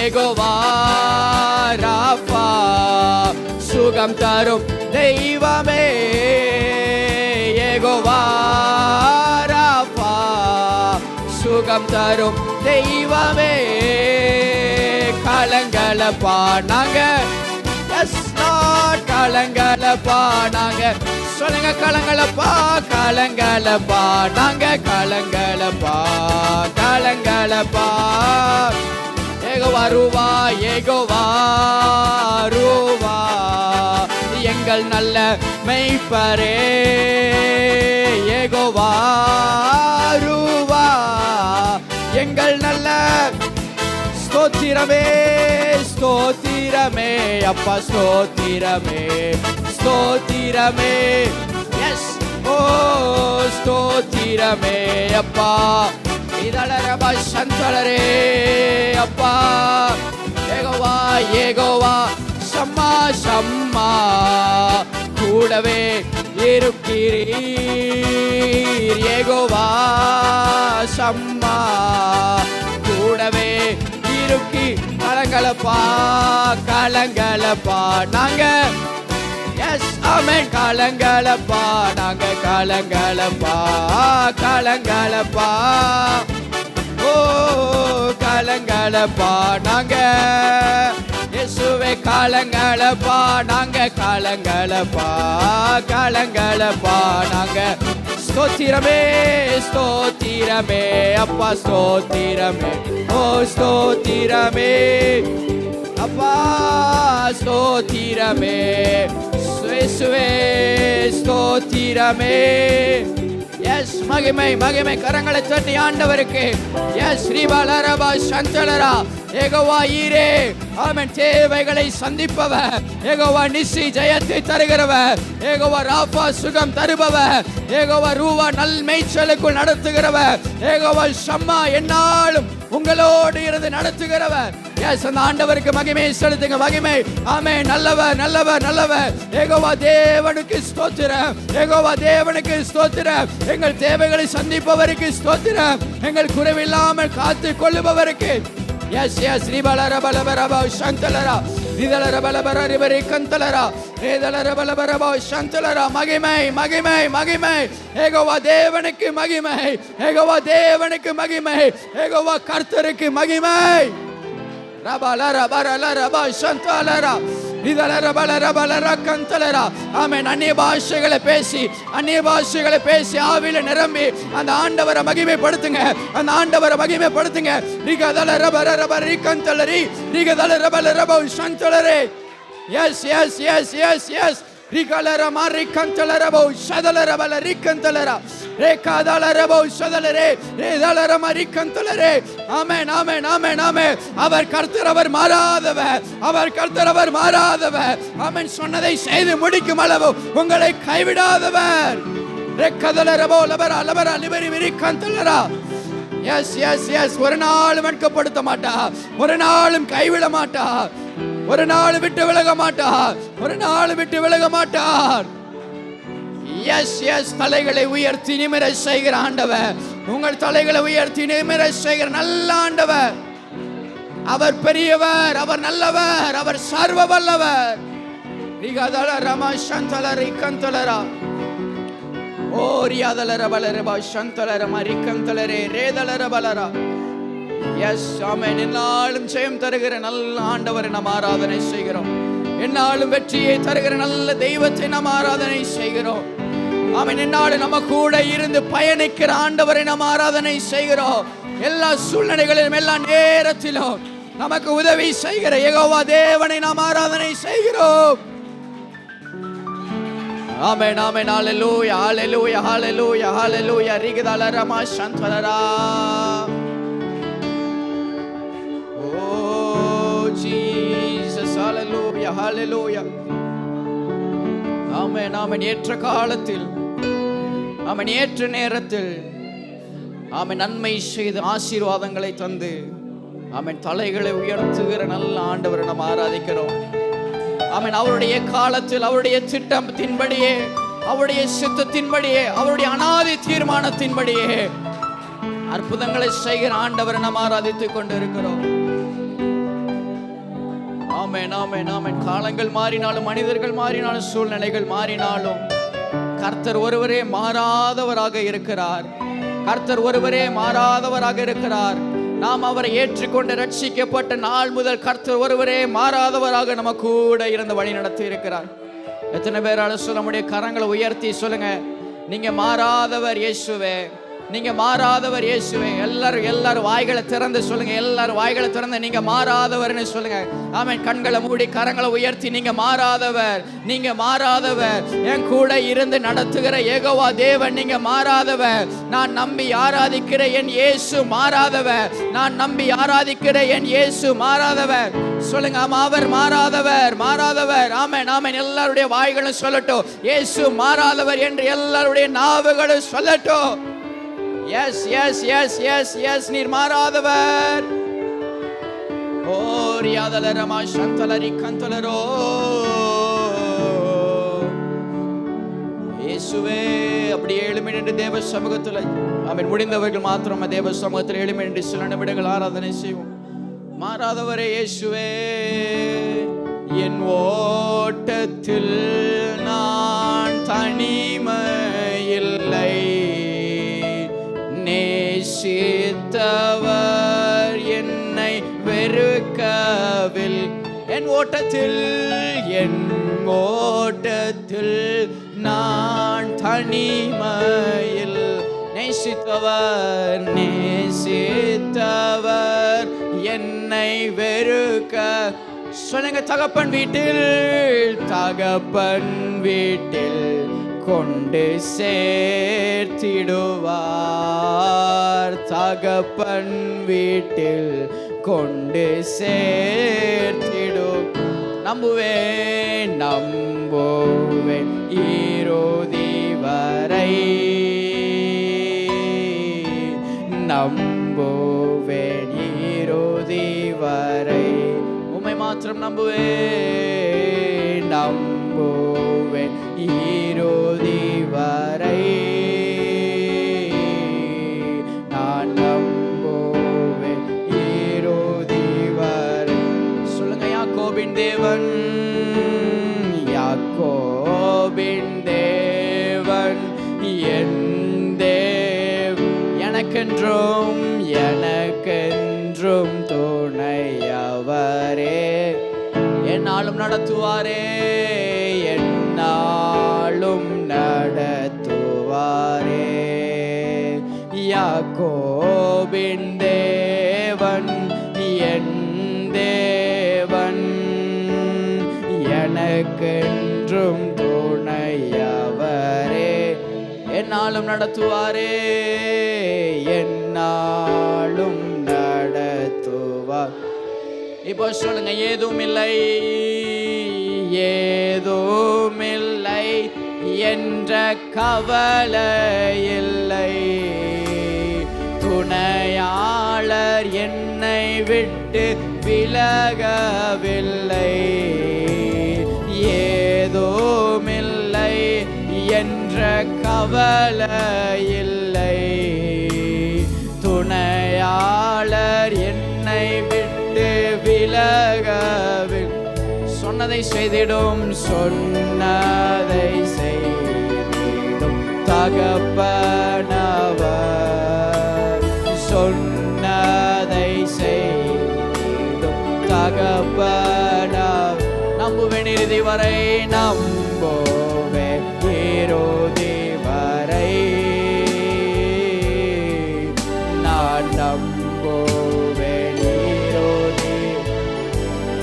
ஏகோவா ராஃபா சுகம் தரும் தெய்வமே. ஏகோவா ராஃபா சுகம் தரும் தெய்வமே. கலங்களப்பா நாங்க. எஸ் லார்ட், கலங்களப்பா நாங்க. சொல்லுங்க, கலங்களப்பா நாங்க. கலங்களப்பா. ஏகோவா ரூவா எங்கள் நல்ல மெய்ப்பரே. ஏகோவா ரூவா எங்கள் நல்ல. ஸ்தோத்திரமே ஸ்தோத்திரமே அப்பா ஸ்தோத்திரமே ஸ்தோத்திரமே எஸ் ஓ ஸ்தோத்திரமே அப்பா இதளரபா சந்தளரே அப்பா ஏகோவா ஏகோவா சம்மா சம்மா கூடவே இருக்கிறீர் ஏகோவா சம்மா கூடவே இருக்கி கலங்கலப்பா கலங்கலப்பா நாங்க எஸ் ஆமென் கலங்கலப்பா நாங்க கலங்கலப்பா கலங்கலப்பா ஓ கலங்கலப்பா நாங்க இயேசுவே கலங்கலப்பா நாங்க கலங்கலப்பா கலங்கலப்பா நாங்க ஸ்தோத்திரமே ஸ்தோத்திரமே அப்பா ஸ்தோத்திரமே ஓ ஸ்தோத்திரமே அப்பா ஸ்தோத்திரமே இயேசுவே ஸ்தோத்திரமே எஸ் மகிமை மகிமை கரங்களை தட்டி ஆண்டவருக்கு எஸ் ஸ்ரீபாலரபா சந்தலரா ஏகோவா ஈரே ஆமென் தேவைகளை சந்திப்பவர் ஏகோவா நிசி ஜெயத்தை தருகிறவர் ஏகோவா ராபா சுகம் தருபவர் ஏகோவா ரூவா நல் மேய்ச்சலுக்குள் நடத்துகிறவர் ஏகோவா ஷம்மா என்னாலும் உங்களோடு இருந்து நடத்துகிறவர் எஸ் அந்த ஆண்டவருக்கு மகிமை செலுத்துங்க மகிமை ஆமென் நல்லவர் நல்லவர் நல்லவர் ஏகோவா தேவனுக்கு ஸ்தோத்திரம் ஏகோவா தேவனுக்கு ஸ்தோத்திரம் எங்கள் தேவைகளை சந்திப்பவருக்கு ஸ்தோத்திரம் எங்கள் குறைவில்லாமல் காத்து கொள்ளுபவருக்கு எஸ் எஸ் ரிபலரபலபரபா சந்தலரா ரிதலரபலபர ரிபரி கந்தலரா ரேதலரபலபரபா சந்தலரா மகிமை மகிமை மகிமை ஏகோவா தேவனுக்கு மகிமை ஏகோவா தேவனுக்கு மகிமை ஏகோவா கர்த்தருக்கு மகிமை ரபலரபலரபா சந்தலரா ஆமென் அந்நிய பாஷைகளை பேசி ஆவியில நிரம்பி அந்த ஆண்டவரை மகிமைப்படுத்துங்க அந்த ஆண்டவரை மகிமைப்படுத்துங்க yes yes yes yes yes ரிகலர மாரிகந்தலரபோ சதலரபல ரிகந்தலரா ரேகாதலரபோ சதலரே ரேதலர மாரிகந்தலரே ஆமென் ஆமென் ஆமென் ஆமென் அவர் கர்த்தர் அவர் மாறாதவர் அவர் கர்த்தர் அவர் மாறாதவர் ஆமென் சொன்னதை செய்து முடிக்கும் அளவு உங்களை கைவிடாதவர் ரேகாதலரபோ லபர லபர லிபரி ரிகந்தலரா எஸ் எஸ் எஸ் ஒரு நாளும் வெட்கப்படுத்த மாட்டார் ஒரு நாளும் கைவிட மாட்டார் ஒரு நாள் விட்டு விலக மாட்டார் ஒரு நாள் விட்டு விலக மாட்டார் எஸ் எஸ் தலைகளை உயர்த்தி நிமிர செய்கிற ஆண்டவர் உங்கள் தலைகளை உயர்த்தி நிமிர செய்கிற நல்ல ஆண்டவர் அவர் பெரியவர் அவர் நல்லவர் அவர் சர்வ வல்லவர் ரிகதல ரமா சந்தல ரிகந்தலரா ஓ ரியாதல ரபலரபா சந்தல ரமா ரிகந்தலரே ரேதல ரபலரா எஸ் ஆமென் என்னாலும் ஜெயம் தருகிற நல்ல ஆண்டவரை நாம் ஆராதனை செய்கிறோம் என்னாலும் வெற்றியை தருகிற நல்ல தெய்வத்தை நாம் ஆராதனை செய்கிறோம் ஆமென் என்னாலும் நம்ம கூட இருந்து பயணிக்கிற ஆண்டவரை நாம் ஆராதனை செய்கிறோம் எல்லா சூழ்நிலைகளிலும் எல்லா நேரத்திலும் நமக்கு உதவி செய்கிற யெகோவா தேவனை நாம் ஆராதனை செய்கிறோம் ஆமென் ஆமென் ஹalleluya ஹalleluya ஹalleluya ஹalleluya ரிகதல ரமா சந்தலரா ஹalleluya ஹalleluya ஆமென் ஆமென் ஏற்ற காலத்தில் ஆமென் ஏற்ற நேரத்தில் ஆமென் நன்மை செய்து ஆசீர்வாதங்களை தந்து ஆமென் தலைகளை உயர்த்துகிற நல்ல ஆண்டவரை நாம் ஆராதிக்கிறோம் ஆமென் அவருடைய காலத்தில் அவருடைய திட்டத்தின்படியே அவருடைய சித்தத்தின்படியே அவருடைய அநாதி தீர்மானத்தின்படியே அற்புதங்களை செய்கிற ஆண்டவரை நாம் ஆராதித்துக் கொண்டிருக்கிறோம் ஆமென் ஆமென் ஆமென் காலங்கள் மாறினாலும் மனிதர்கள் மாறினாலும் சூழ்நிலைகள் மாறினாலும் கர்த்தர் ஒருவரே மாறாதவராக இருக்கிறார் கர்த்தர் ஒருவரே மாறாதவராக இருக்கிறார் நாம் அவரை ஏற்றுக்கொண்டு ரட்சிக்கப்பட்ட நாள் முதல் கர்த்தர் ஒருவரே மாறாதவராக நம்ம கூட இருந்து வழி நடத்தி இருக்கிறார் எத்தனை பேரால சொல்ல முடியும் கரங்களை உயர்த்தி சொல்லுங்க நீங்க மாறாதவர் இயேசுவே நீங்க மாறாதவர் இயேசுவே. எல்லாரும் வாய்களை திறந்து சொல்லுங்க. எல்லாரும் வாய்களை திறந்து நீங்க மாறாதவர்னு சொல்லுங்க. ஆமென். கண்களை மூடி கரங்களை உயர்த்தி நீங்க மாறாதவர், நீங்க மாறாதவர். என் கூட இருந்து நடத்துகிற யெகோவா தேவன் நீங்க மாறாதவர். நான் நம்பி ஆராதிக்கிற என் இயேசு மாறாதவர். நான் நம்பி ஆராதிக்கிற என் இயேசு மாறாதவர். சொல்லுங்க. ஆமா, அவர் மாறாதவர், மாறாதவர். ஆமென், ஆமென். எல்லாருடைய வாய்களும் சொல்லட்டும், இயேசு மாறாதவர் என்று எல்லாருடைய நாவுகளும் சொல்லட்டும். Yes yes yes yes yes, நீர் மாறாதவர். ஓ ரியாதலரமா சந்தலரி கந்தலரோ இயேசுவே. அப்படி எழுமி நின்று தேவ சமூகத்தில், ஆமென், முடிந்தவர்கள் மாத்திரம் தேவ சமூகத்தில் எழுமி நின்று சில நிமிடங்கள் ஆராதனை செய்வோம். மாறாதவரே இயேசுவே. என் ஓட்டத்தில் நான் தனிமையில்லை, நேசித்தவர் என்னை வெறுக்கவில். என் ஓட்டத்தில் நான் தனிமையில், நேசித்தவர் என்னை வெறுக்க. சொல்லுங்க. தகப்பன் வீட்டில் கொண்டு சேர்த்திடுவார். தகப்பன் வீட்டில் கொண்டு சேர்த்திடு. நம்புவேன் இறுதி வரை, நம்புவேன் இறுதி வரை. உம்மை மாத்திரம் நம்புவேன் இறுதி வரை. நான் நம்புவேன் இறுதி வரை. சொல்லுங்க. யாக்கோபின் தேவன் என் எனக்கென்றும் துணையவரே. என்னாலும் நடத்துவாரே, என்னாலும் நடத்துவாரே. யாக்கோபின் தேவன் என் தேவன், எனக்கென்றும் துணையவரே. என்னாலும் நடத்துவாரே, என்னாலும் நடத்துவார். இப்போ சொல்லுங்க. ஏதும் இல்லை என்ற கவலை இல்லை, துணையாளர் என்னை விட்டு விலகவில்லை. ஏதுமில்லை என்ற கவலை இல்லை, துணையாளர் என்னை விட்டு விலகவில். சொன்னதை செய்திடும் தகப்பனவர். சொன்னதை செய்திடும் தகப்பனவர். நம்புவேன் இறுதி வரை, நம்புவேன் இறுதி வரை. நான் நம்புவேன் இறுதி.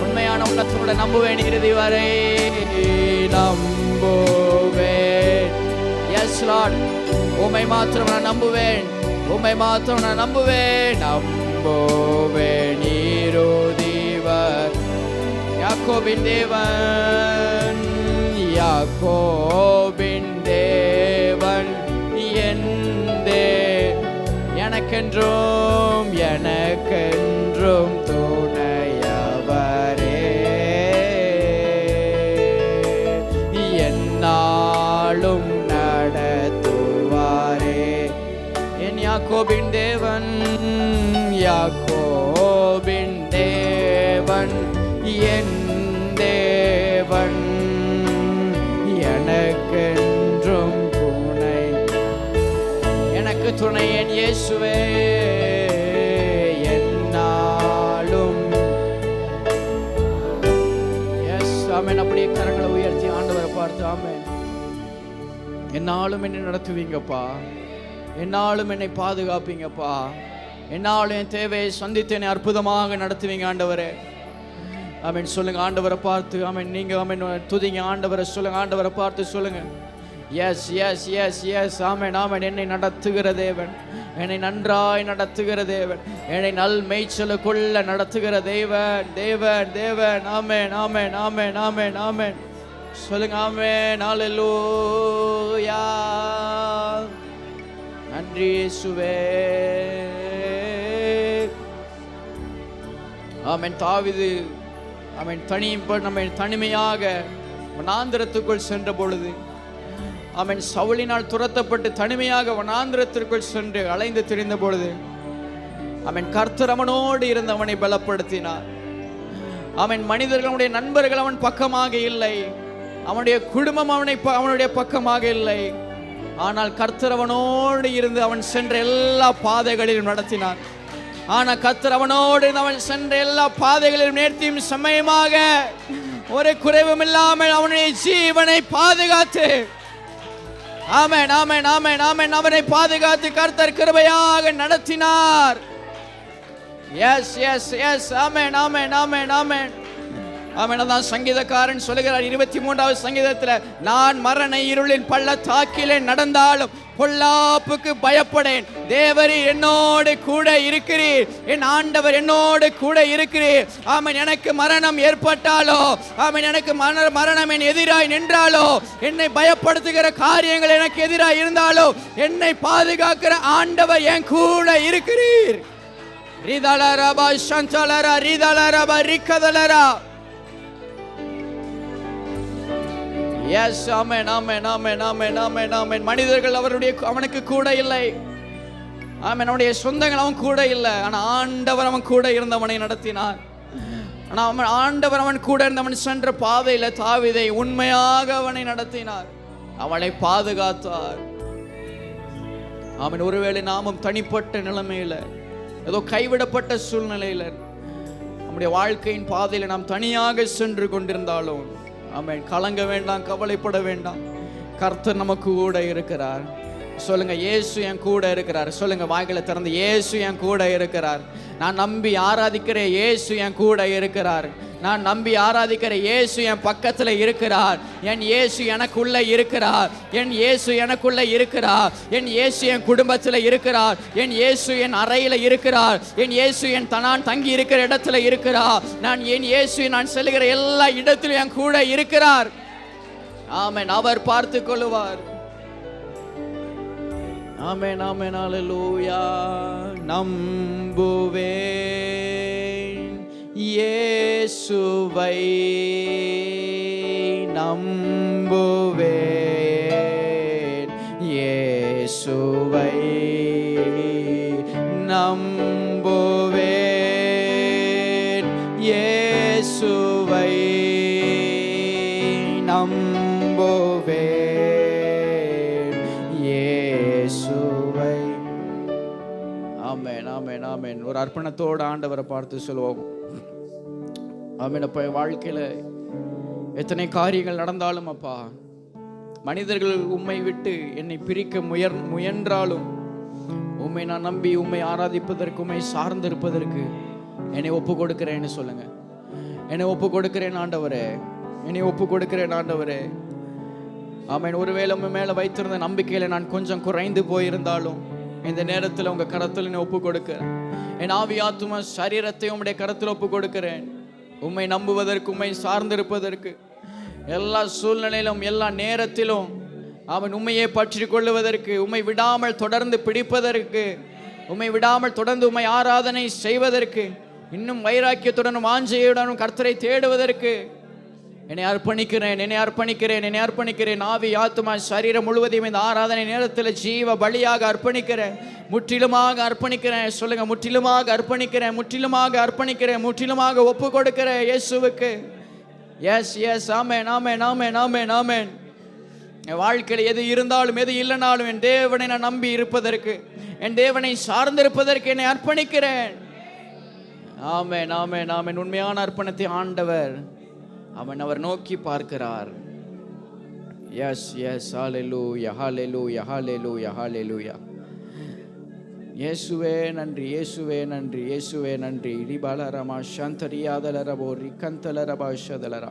உண்மையான உள்ளத்தோட நம்புவேன் இறுதி வரை, நம்புவேன். Yes Lord. உம்மை மாத்திரம் நான் நம்புவேன், உம்மை மாத்திரம் நான் நம்புவேன். நம்புவேன் இறுதி வரை. யாக்கோபின் தேவன், யாக்கோபின் தேவன் என் எனக்கென்றும் துணையவரே. என்னாலும் நடத்துவாரே. என் யாக்கோபின் தேவன், யாக்கோபின் தேவன் என் தேவன், எனக்கென்றும் துணை. எனக்கு துணை என் இயேசுவே. என்னாலும். எஸ், ஆமென். அப்படியே கரங்களை உயர்த்தி ஆண்டவரை பார்த்து, ஆமென், என்னாலும் என்ன நடத்துவீங்கப்பா, என்னாலும் என்னை பாதுகாப்பீங்கப்பா. என்னாலும் என் தேவையை சந்தித்து என்னை அற்புதமாக நடத்துவீங்க ஆண்டவரே. ஆமென். சொல்லுங்க ஆண்டவரை பார்த்து. ஆமென். நீங்க ஆமென் துதிங்க ஆண்டவரை. சொல்லுங்க ஆண்டவரை பார்த்து சொல்லுங்க. Yes yes yes yes. ஆமென் ஆமென். என்னை நடத்துகிற தேவன், என்னை நன்றாய் நடத்துகிற தேவன், என்னை நல் மேய்ச்சலுக்குள்ள நடத்துகிற தேவன் தேவன் தேவன். ஆமென் ஆமென் ஆமென் ஆமென் ஆமென். சொல்லுங்க ஆமென். ஹல்லேலூயா. நன்றி இயேசுவே. ஆமென். தாவீது ஆமென் நம்ம தனிமையாக வனாந்திரத்துக்குள் சென்ற பொழுது, ஆமென் சவுலினால் துரத்தப்பட்டு தனிமையாக வனாந்திரத்திற்குள் சென்று அலைந்து திரிந்த பொழுது, ஆமென் கர்த்தர் அவனோடு இருந்து அவனை பலப்படுத்தினார். ஆமென். மனிதர்களுடைய நண்பர்கள் அவன் பக்கமாக இல்லை, அவனுடைய குடும்பம் அவனுடைய பக்கமாக இல்லை. ஆனால் கர்த்தர் அவனோடு இருந்து அவன் சென்ற எல்லா பாதைகளிலும் நடத்தினார். ஆனா கர்த்தர் அவனோடு அவன் சென்ற எல்லா பாதைகளிலும் நேர்த்தியும் சமயமாக ஒரு குறைவும் இல்லாமல் அவனுடைய ஜீவனை பாதுகாத்து, ஆமென் ஆமென் ஆமென் ஆமென், அவனை பாதுகாத்து கர்த்தர் கிருபையாக நடத்தினார். Yes yes yes. ஆமென் ஆமென் ஆமென் ஆமென் ஆமென். அதான் சங்கீதக்காரன் சொல்லுகிறார் 23வது சங்கீதத்தில், நான் மரண இருளின் பள்ளத்தாக்கிலே நடந்தாலும் பொல்லாப்புக்கு பயப்படேன், தேவரே என்னோடு கூட இருக்கிறீர், என் ஆண்டவர் என்னோடு கூட இருக்கிறீர். ஆமென். எனக்கு மரணம் ஏற்பட்டாலோ, ஆமென் எனக்கு மரணம் என் எதிராய் நின்றாலோ, என்னை பயப்படுத்துகிற காரியங்கள் எனக்கு எதிராய் இருந்தாலோ, என்னை பாதுகாக்கிற ஆண்டவர் என் கூட இருக்கிறீர். ரிதலரபா சந்தலரா ரிதலரபா ரிக்கதலரா. எஸ். ஆமென் ஆமென் ஆமென் ஆமென் ஆமென் ஆமென். மனிதர்கள் அவனுக்கு கூட இல்லை. ஆமென். அவனுடைய சொந்தங்கள் அவன் கூட இல்லை. ஆனா ஆண்டவர் அவன் கூட இருந்தவனை நடத்தினார். ஆனா ஆண்டவர் அவன் கூட இருந்தவன் சென்ற பாதையில தாவீதை உண்மையாக அவனை நடத்தினார், அவனை பாதுகாத்தார். ஆமென். ஒருவேளை நாமும் தனிப்பட்ட நிலைமையில, ஏதோ கைவிடப்பட்ட சூழ்நிலையில, நம்முடைய வாழ்க்கையின் பாதையில நாம் தனியாக சென்று கொண்டிருந்தாலும், ஆமென் கலங்க வேண்டாம், கவலைப்பட வேண்டாம். கர்த்தர் நமக்கு கூட இருக்கிறார். சொல்லுங்க இயேசு என் கூட இருக்கிறார். சொல்லுங்க வாய்களை திறந்து, இயேசு என் கூட இருக்கிறார். நான் நம்பி ஆராதிக்கிற இயேசு என் கூட இருக்கிறார். நான் நம்பி ஆராதிக்கிற இயேசு என் பக்கத்தில் இருக்கிறார். என் இயேசு எனக்குள்ள இருக்கிறார். என் இயேசு எனக்குள்ள இருக்கிறார். என் இயேசு என் குடும்பத்தில் இருக்கிறார். என் இயேசு என் அறையில் இருக்கிறார். என் இயேசு நான் தங்கி இருக்கிற இடத்துல இருக்கிறார். என் இயேசு நான் செல்லுகிற எல்லா இடத்திலும் என் கூட இருக்கிறார். ஆமென். அவர் பார்த்து கொள்ளுவார். ஆமென் ஆமென். ஹல்லேலூயா. நம்புவேன் இயேசுவை, நம்புவேன் இயேசுவை, நம்புவேன் இயேசுவை, நம்புவேன் இயேசுவை. ஆமென் ஆமென் ஆமென். ஒரு அர்ப்பணத்தோடு ஆண்டவரை பார்த்து சொல்லுவோம். ஆமென். அப்பா வாழ்க்கையில் எத்தனை காரியங்கள் நடந்தாலும், அப்பா மனிதர்கள் உம்மை விட்டு என்னை பிரிக்க முயன்றாலும், உம்மை நான் நம்பி உம்மை ஆராதிப்பதற்கு, உம்மை சார்ந்திருப்பதற்கு என்னை ஒப்பு கொடுக்கிறேன்னு சொல்லுங்க. என்னை ஒப்பு கொடுக்கிறேன் ஆண்டவரே, என்னை ஒப்பு கொடுக்கிறேன் ஆண்டவரே. ஆமென். ஒருவேளை உங்க மேல வைத்திருந்த நம்பிக்கையில நான் கொஞ்சம் குறைந்து போயிருந்தாலும், இந்த நேரத்தில் உங்க கரத்தில் என்னை ஒப்பு கொடுக்கிறேன். என் ஆவி ஆத்துமா சரீரத்தை உம்முடைய கரத்தில் ஒப்பு கொடுக்கிறேன். உம்மை நம்புவதற்கு, உம்மை சார்ந்திருப்பதற்கு, எல்லா சூழ்நிலையிலும் எல்லா நேரத்திலும் அவன் உம்மையை பற்றி கொள்ளுவதற்கு, உம்மை விடாமல் தொடர்ந்து பிடிப்பதற்கு, உம்மை விடாமல் தொடர்ந்து உம்மை ஆராதனை செய்வதற்கு, இன்னும் வைராக்கியத்துடன் வாஞ்சையுடன் கர்த்தரை தேடுவதற்கு என்னை அர்ப்பணிக்கிறேன், என்னை அர்ப்பணிக்கிறேன், என்னை அர்ப்பணிக்கிறேன். ஆவி ஆத்துமா சரீரம் முழுவதையும் இந்த ஆராதனை நேரத்தில் ஜீவ பலியாக அர்ப்பணிக்கிறேன், முற்றிலுமாக அர்ப்பணிக்கிறேன். சொல்லுங்க, முற்றிலுமாக அர்ப்பணிக்கிறேன், முற்றிலுமாக அர்ப்பணிக்கிறேன், முற்றிலுமாக ஒப்பு கொடுக்கிறேன் இயேசுவுக்கு. S yes. ஆமென் ஆமென் ஆமென் ஆமென் ஆமென். என் வாழ்க்கையில் எது இருந்தாலும் எது இல்லைனாலும் என் தேவனை நான் நம்பி இருப்பதற்கு, என் தேவனை சார்ந்திருப்பதற்கு என்னை அர்ப்பணிக்கிறேன். ஆமென் ஆமென் ஆமென். உண்மையான அர்ப்பணத்தை ஆண்டவர் அவர் நோக்கி பார்க்கிறார். Yes yes. ஹல்லேலூயா ஹல்லேலூயா ஹல்லேலூயா ஹல்லேலூயா. இயேசுவே நன்றி, இயேசுவே நன்றி, இயேசுவே நன்றி. ரிபலரமா சந்தரியாதலரபோ ரிகந்தலரபா ஷதலரா.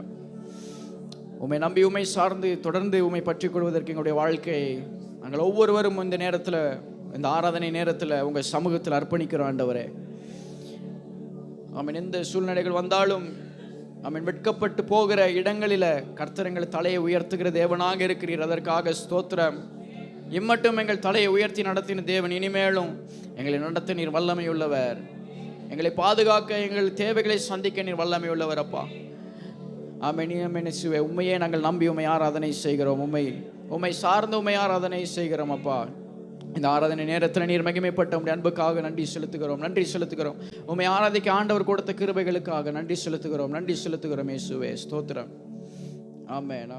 உம்மை நம்பி உம்மை சார்ந்து தொடர்ந்து உம்மை பற்றிக் கொள்வதற்கு எங்களுடைய வாழ்க்கையை நாங்கள் ஒவ்வொருவரும் இந்த நேரத்தில், இந்த ஆராதனை நேரத்தில் உங்கள் சமூகத்தில் அர்ப்பணிக்கிறோம் ஆண்டவரே. ஆமென். எந்த சூழ்நிலைகள் வந்தாலும் ஆமென், வெட்கப்பட்டு போகிற இடங்களில் கர்த்தர் எங்கள் தலையை உயர்த்துகிற தேவனாக இருக்கிறீர். அதற்காக ஸ்தோத்திரம். இம்மட்டும் எங்கள் தலையை உயர்த்தி நடத்தின தேவன் இனிமேலும் எங்களை நடத்த நீர் வல்லமை உள்ளவர். எங்களை பாதுகாக்க, எங்கள் தேவைகளை சந்திக்க நீர் வல்லமை உள்ளவர் அப்பா. ஆமென். இயேசுவே, உண்மையே நாங்கள் நம்பி உம்மை ஆராதனை செய்கிறோம். உம்மை சார்ந்து உம்மை ஆராதனை செய்கிறோம் அப்பா. இந்த ஆராதனை நேரத்தில் நீர் மகிமைப்பட்ட உம்முடைய அன்புக்காக நன்றி செலுத்துகிறோம். உம்மை ஆராதிக்க ஆண்டவர் கொடுத்த கிருபைகளுக்காக நன்றி செலுத்துகிறோம். இயேசுவே ஸ்தோத்திரம். ஆமென்.